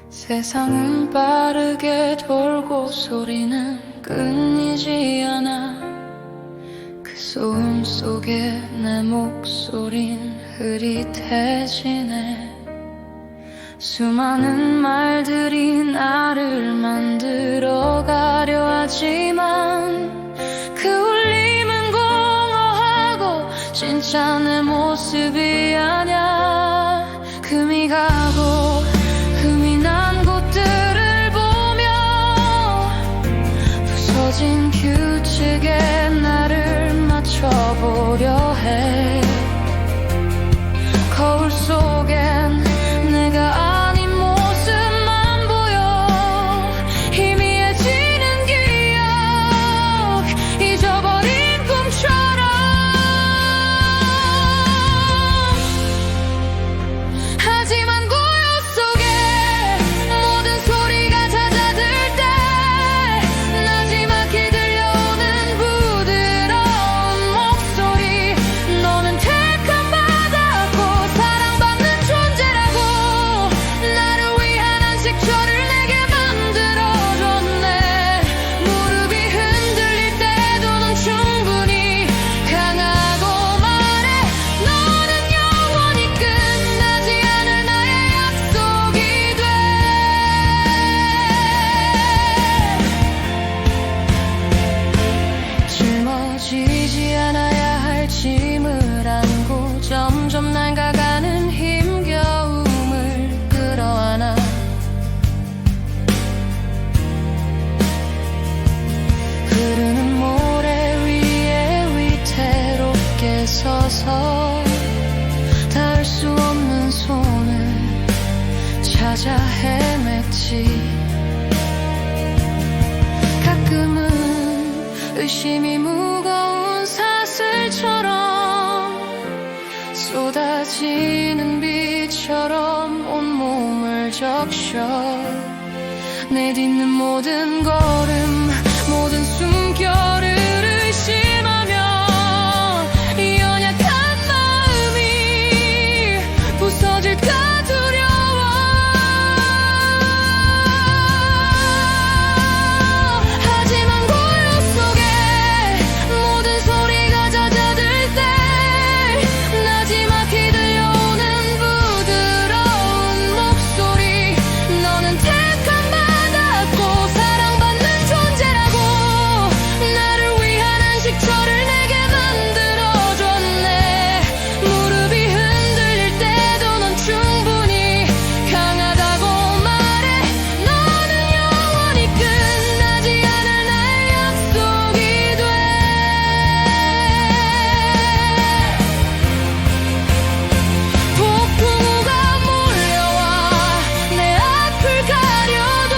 세상은 빠르게 돌고 소리는 끊이지 않아. 그 소음 속에 내 목소린 흐릿해지네. 수많은 말들이 나를 만들어가려 하지 하지만 그 울림은 공허하고 진짜 내 모습이 아냐. 금이 가고 흠이 난 곳들을 보며 부서진 규칙에 나를 맞춰보려 해. 거울 속엔 내가 아닌 모습만 보여. 희미해지는 기억, 잊어버린 꿈처럼. 하지만 고요 속에 모든 소리가 잦아들 때 나지막히 들려오는 부드러운 목소리. 너는 택한 바다고 사랑받는 존재라고 나를 위한 안식처를 내게 만들어줬네. 무릎이 흔들릴 때도 넌 충분히 강하고 말해. 너는 영원히 끝나지 않을 나의 약속이 돼. 짊어지지 않아야 할 짐을 안고 점점 낡아가는 힘겨움을 끌어안아. 흐르는 모래 위에 위태롭게 서서 닿을 수 없는 손을 찾아 헤맸지. 가끔은 의심이 무거운 사슬처럼 쏟아지는 비처럼 온몸을 적셔. 내딛는 모든 걸음, 모든 숨결을 의심하며 이 연약한 마음이 부서질까 두려워. 하지만 고요 속에 모든 소리가 잦아들 때 나지막히 들려오는 부드러운 목소리. 너는 택한 바다고 사랑받는 존재라고 나를 위한 안식처를 내게 만들어줬네. 무릎이 흔들릴 때도 넌 충분히 강하다고 말해. 너는 영원히 끝나지 않을 나의 약속이 돼. 폭풍우가 몰려와 내 앞을 가려도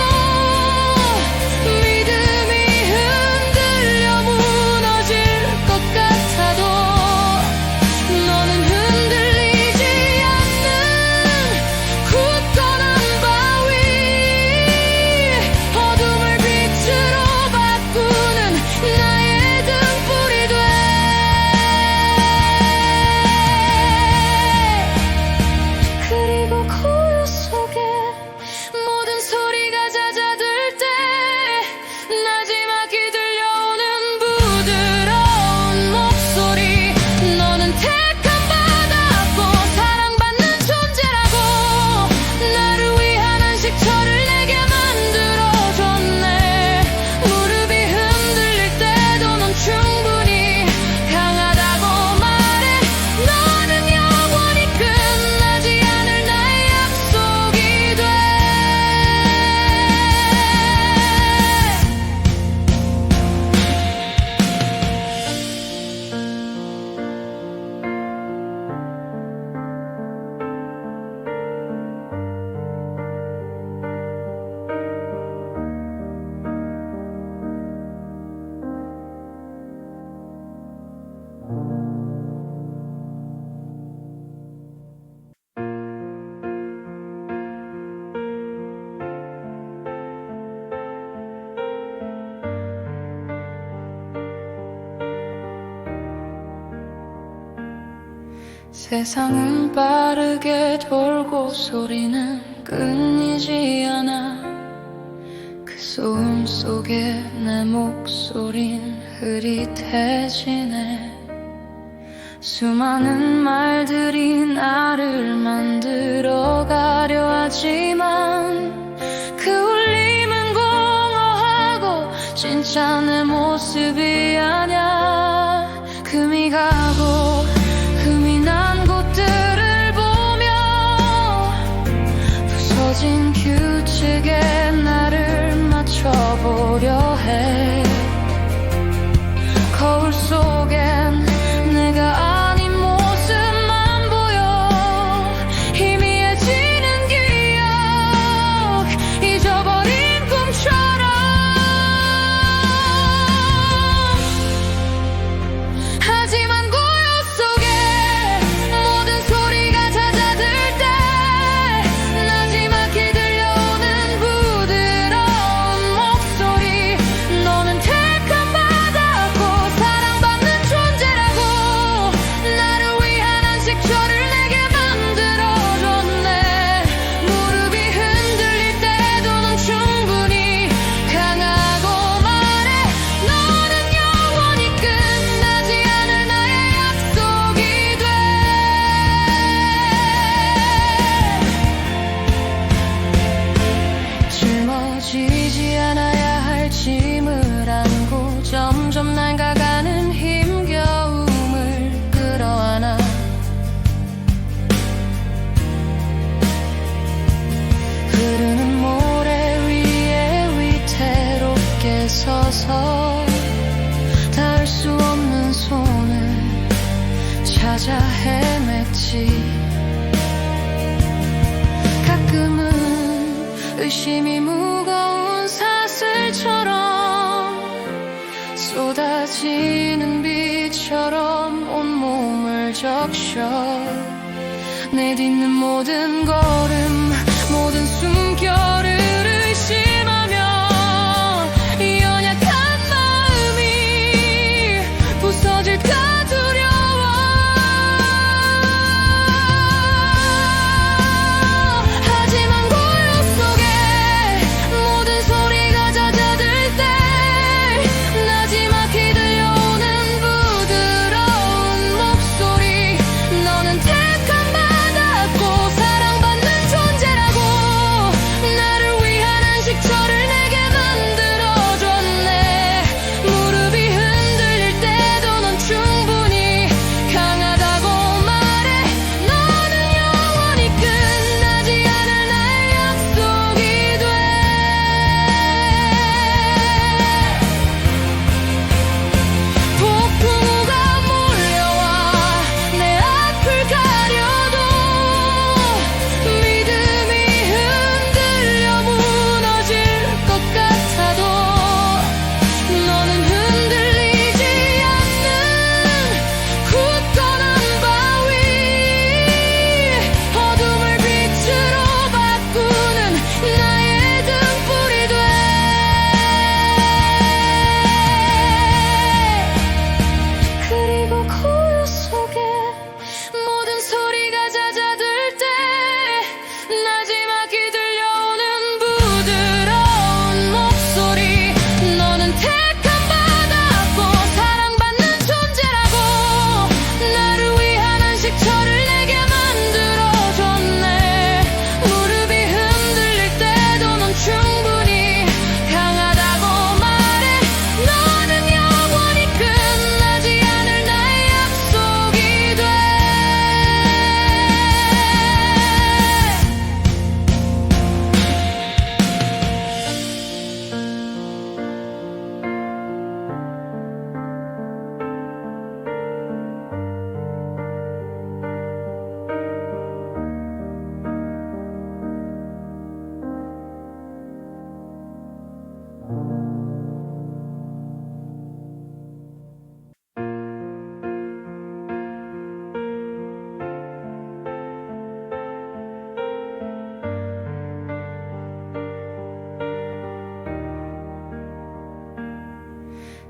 믿음이 흔들려 무너질 것 같아도 너는 흔들리지 않는 굳건한 바위. 어둠을 빛으로 바꾸는 나의 등불이 돼. 그리고 고요 속에 모든 소리가 잦아들 때 나지막히 들려오는 부드러운 목소리. 너는 택한 바다고 사랑받는 존재라고 나를 위한 안식처를 내게 만들어줬네. 무릎이 흔들릴 때도 넌 충분히 강하다고 말해. 너는 영원히 끝나지 않을 나의 약속이 돼. 세상은 빠르게 돌고 소리는 끊이지 않아. 그 소음 속에 내 목소린 흐릿해지네. 수많은 말들이 나를 만들어가려 하지만 그 울림은 공허하고 진짜 내 모습이 아냐. 금이 가고 흠이 난 곳들을 보며 부서진 규칙에 나를 맞춰보려 해. 거울 속엔 내가 아닌 모습만 보여. 희미해지는 기억, 잊어버린 꿈처럼. 하지만 고요 속에 모든 소리가 잦아들 때 나지막히 들려오는 부드러운 목소리. 너는 택함 받았고 사랑받는 존재라고. 나를 위한 안식처를 내게 만들어줬네. 무릎이 흔들릴 때도 넌 충분히 강하고 말해. 너는 영원히 끝나지 않을 나의 약속이 돼. 짊어지지 않아야 할 짐을 안고 점점 낡아가는 힘겨움을 끌어안아. 흐르는 모래 위에 위태롭게 서서 닿을 수 없는 손을 찾아 헤맸지. 가끔은 의심이 무거운 사슬처럼 쏟아지는 비처럼 온몸을 적셔. 내딛는 모든 걸음, 모든 숨결을 의심하며 이 연약한 마음이 부서질까 두려워. 하지만 고요 속에 모든 소리가 잦아들 때 나지막히 들려오는 부드러운 목소리. 너는 택함 받았고 사랑받는 존재라고. 나를 위한 안식처를 내게 만들어줬네. 무릎이 흔들릴 때도 넌 충분히 강하다고 말해. 너는 영원히 끝나지 않을 나의 약속이 돼. 폭풍우가 몰려와 내 앞을 가려도 믿음이 흔들려 무너질 것 같아도 너는 흔들리지 않는 굳건한 바위. 어둠을 빛으로 바꾸는 나의 등불이 돼. 그리고 고요 속에 모든 소리가 잦아들 때 나지막히 들려오는 부드러운 목소리. 너는 택함 받았고 사랑받는 존재라고. 나를 위한 안식처를 내게 만들어줬네. 무릎이 흔들릴 때도 넌 충분히 강하다고 말해. 너는 영원히 끝나지 않을 나의 약속이 돼.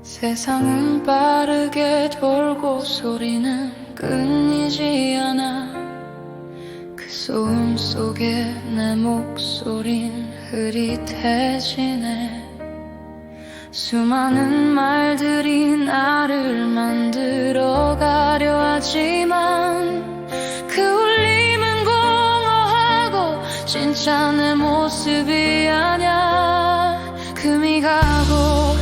세상은 빠르게 돌고 소리는 끊이지 않아. 그 소음 속에 내 목소린 흐릿해지네. 수많은 말들이 나를 만들어가려 하지만 그 울림은 공허하고 진짜 내 모습이 아냐. 금이 가고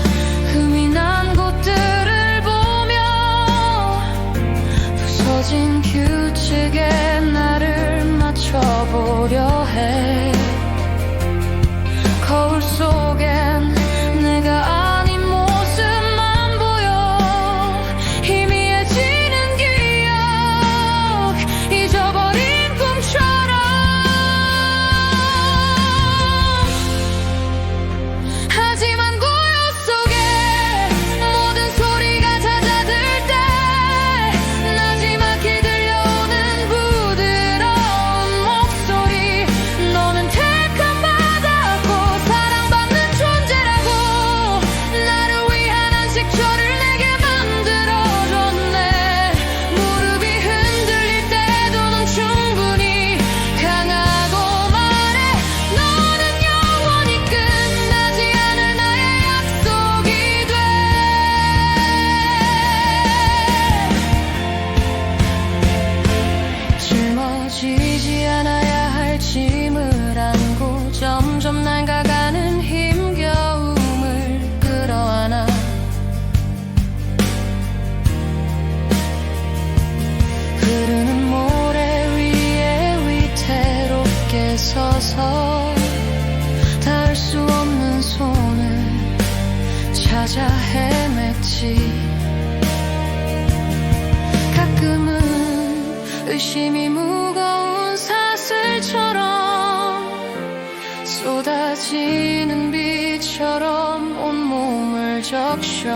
찾아 헤맸지. 가끔은 의심이 무거운 사슬처럼 쏟아지는 비처럼 온몸을 적셔.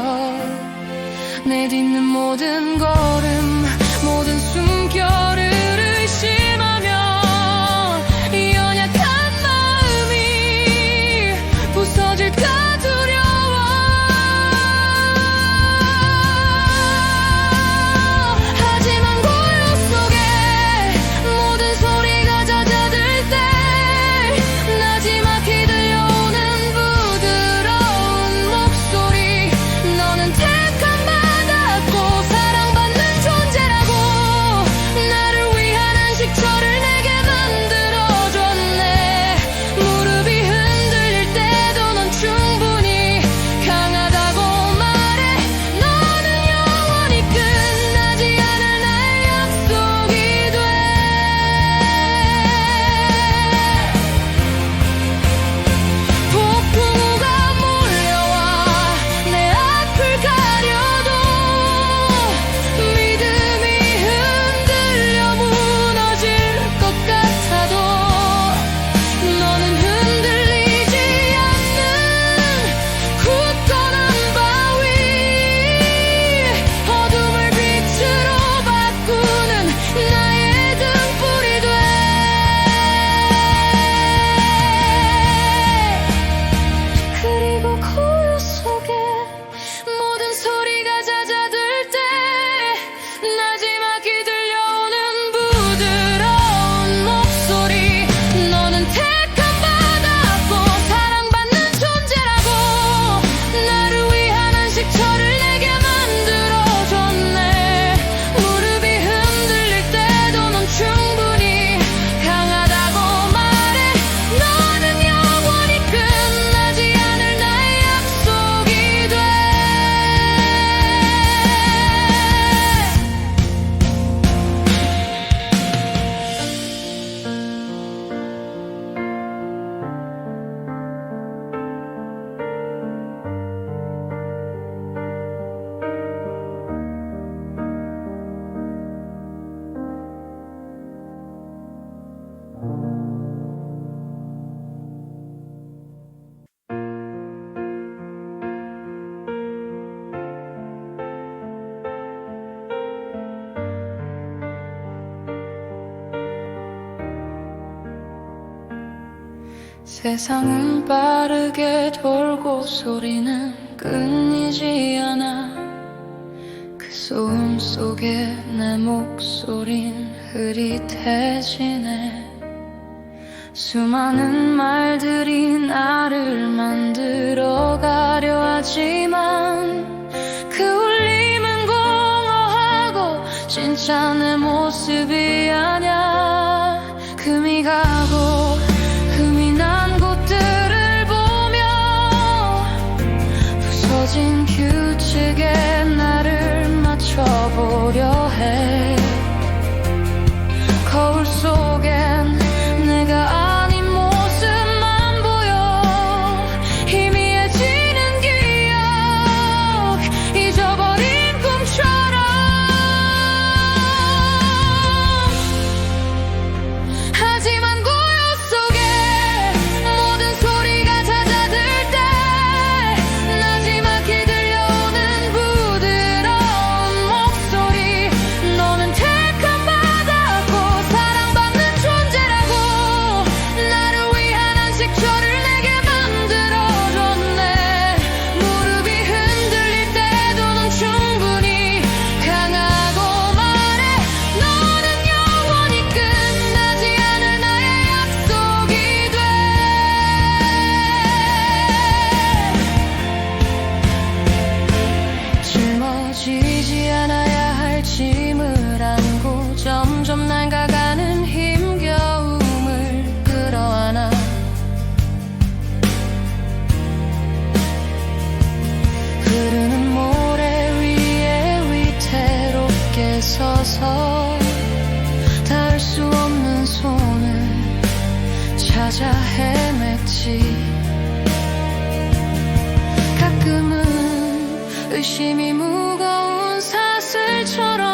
내딛는 모든 걸음, 모든 숨결을 의심하며 이 연약한 마음이 부서질까 두려워. 하지만 고요 속에 모든 소리가 잦아들 때 나지막히 들려오는 부드러운 목소리. 너는 택함 받았고 사랑받는 존재라고 나를 위한 안식처를 내게 만들어줬네. 무릎이 흔들릴 때도 넌 충분히 강하다고 말해. 너는 영원히 끝나지 않을 나의 약속이 돼. 폭풍우가 몰려와 내 앞을 가려도 믿음이 흔들려 무너질 것 같아도 너는 흔들리지 않는 굳건한 바위. 어둠을 빛으로 바꾸는 나의 등불이 돼. 그리고 고요 속에 모든 소리가 잦아들 때 나지막히 들려오는 부드러운 목소리. 너는 택함 받았고 사랑받는 존재라고 나를 위한 안식처를 내게 만들어줬네. 무릎이 흔들릴 때도 넌 충분히 강하다고 말해. 너는 영원히 끝나지 않을 나의 약속이 돼. 세상은 빠르게 돌고 소리는 끊이지 않아. 그 소음 속에 내 목소린 흐릿해지네. 수많은 말들이 나를 만들어가려 하지만 그 울림은 공허하고 진짜 내 모습이 아냐. 금이 가고 흠이 난 곳들을 보며 부서진 규칙에 나를 맞춰보려 해. 거울 속엔 내가 아닌 모습만 보여. 희미해지는 기억, 잊어버린 꿈처럼. 하지만 고요 속에 모든 소리가 잦아들 때 나지막히 들려오는 부드러운 목소리. 너는 택함 받았고 사랑받는 존재라고 나를 위한 안식처를 내게 만들어줬네. 무릎이 흔들릴 때도 넌 충분히 강하고 말해. 너는 영원히 끝나지 않을 나의 약속이 돼. 짊어지지 않아야 할 짐을 안고 점점 낡아가는 힘겨움을 끌어안아. 흐르는 모래 위에 위태롭게 서서 닿을 수 없는 손을 찾아 헤맸지. 가끔은 의심이 무거운 사슬처럼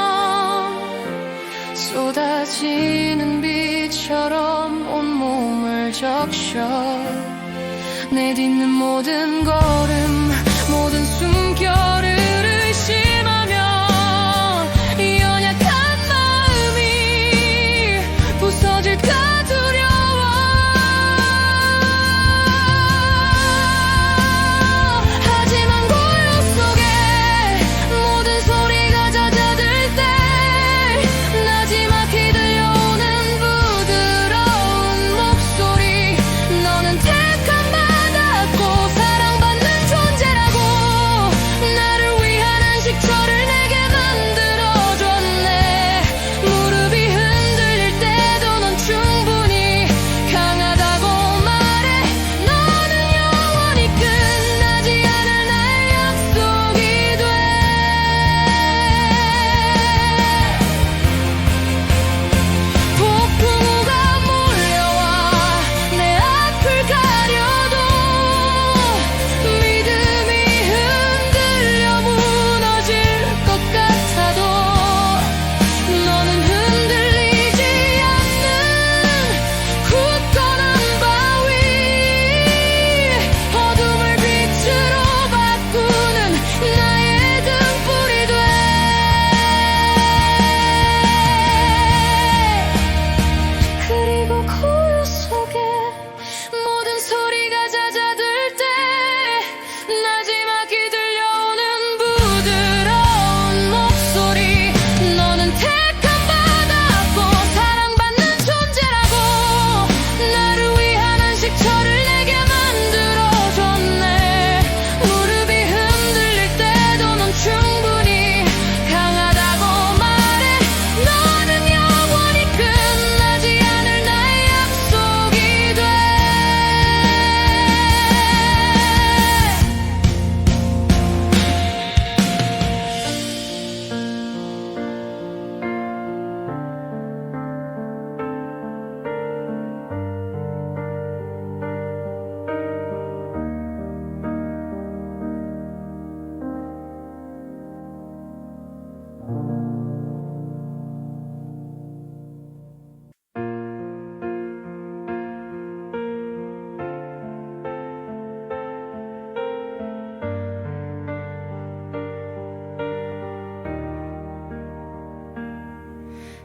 쏟아지는 비처럼 온몸을 적셔 내딛는 모든 걸음 모든 숨결을 의심하며 이 연약한 마음이 부서질까 두려워 하지만 고요 속에 모든 소리가 잦아들 때 나지막히 들려오는 부드러운 목소리 너는 택함 받았고 사랑받는 존재라고 나를 위한 안식처를 내게 만들어줬네 무릎이 흔들릴 때도 넌 충분히 강하다고 말해 너는 영원히 끝나지 않을 나의 약속이 돼 폭풍우가 몰려와 내 앞을 가려도 믿음이 흔들려 무너질 것 같아도 너는 흔들리지 않는 굳건한 바위 어둠을 빛으로 바꾸는 나의 등불이 돼 그리고 고요 속에 모든 소리가 잦아들 때 나지막히 들려오는 부드러운 목소리 너는 택함 받았고 사랑받는 존재라고 나를 위한 안식처를 내게 만들어줬네 무릎이 흔들릴 때도 넌 충분히 강하다고 말해 너는 영원히 끝나지 않을 나의 약속이 돼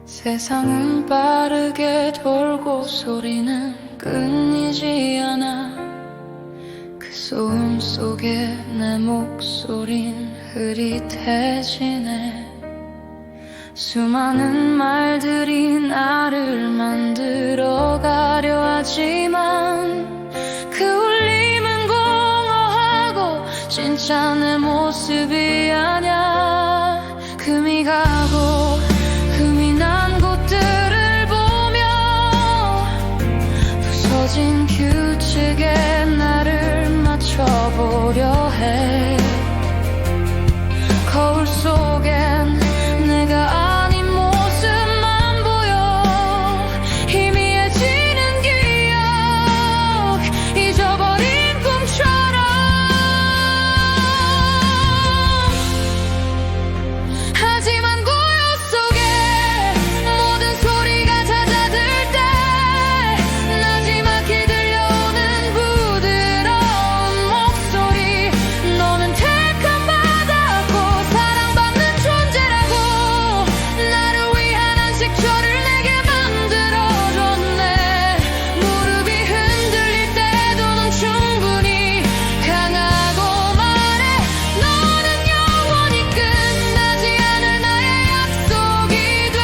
세상은 빠르게 돌고 소리는 끊이지 않아 그 소음 속에 내 목소린 흐릿해지네 수많은 말들이 나를 만들어가려 하지만 그 울림은 공허하고 진짜 내 모습이 아냐 금이 가고 흠이 난 곳들을 보며 부서진 규칙에 나를 맞춰보려 해 거울 속엔 내가 아닌 모습만 보여 희미해지는 기억 잊어버린 꿈처럼 하지만 고요 속에 모든 소리가 잦아들 때 나지막히 들려오는 부드러운 목소리 너는 택함 받았고 사랑받는 존재라고 나를 위한 안식처를 내게 만들어줬네 무릎이 흔들릴 때도 넌 충분히 강하고 말해 너는 영원히 끝나지 않을 나의 약속이 돼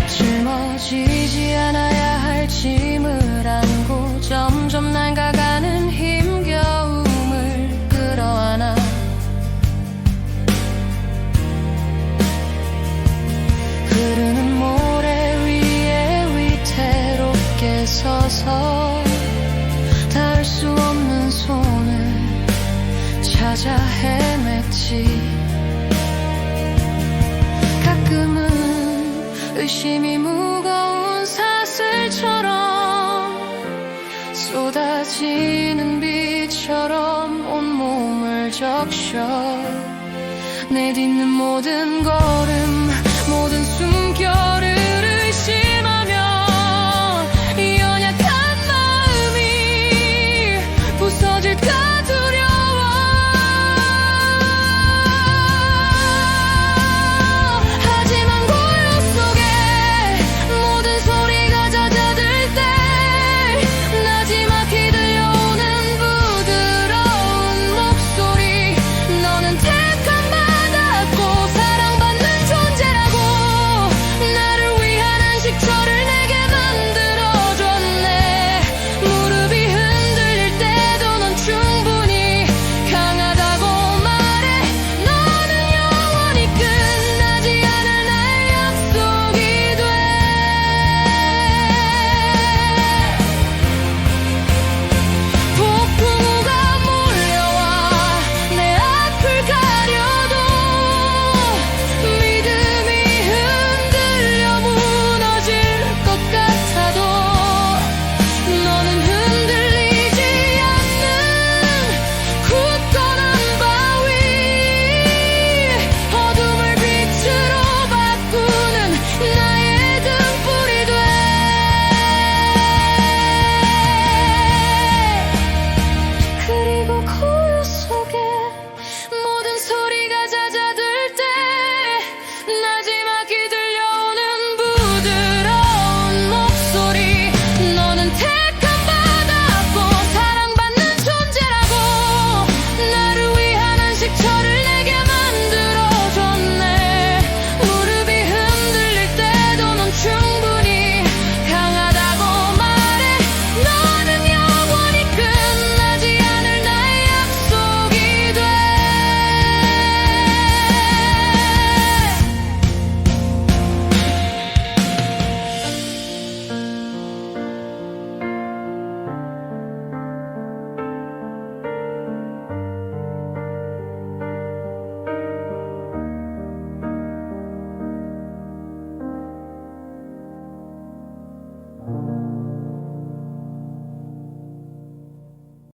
짊어지지 않아야 할 짐을 안고 점점 낡아가는 힘겨움을 끌어안아 흐르는 모래 위에 위태롭게 서서 닿을 수 없는 손을 찾아 헤맸지 가끔은 의심이 무거운 사슬처럼 쏟아 쏟아지는 비처럼 온몸을 적셔 내딛는 모든 걸음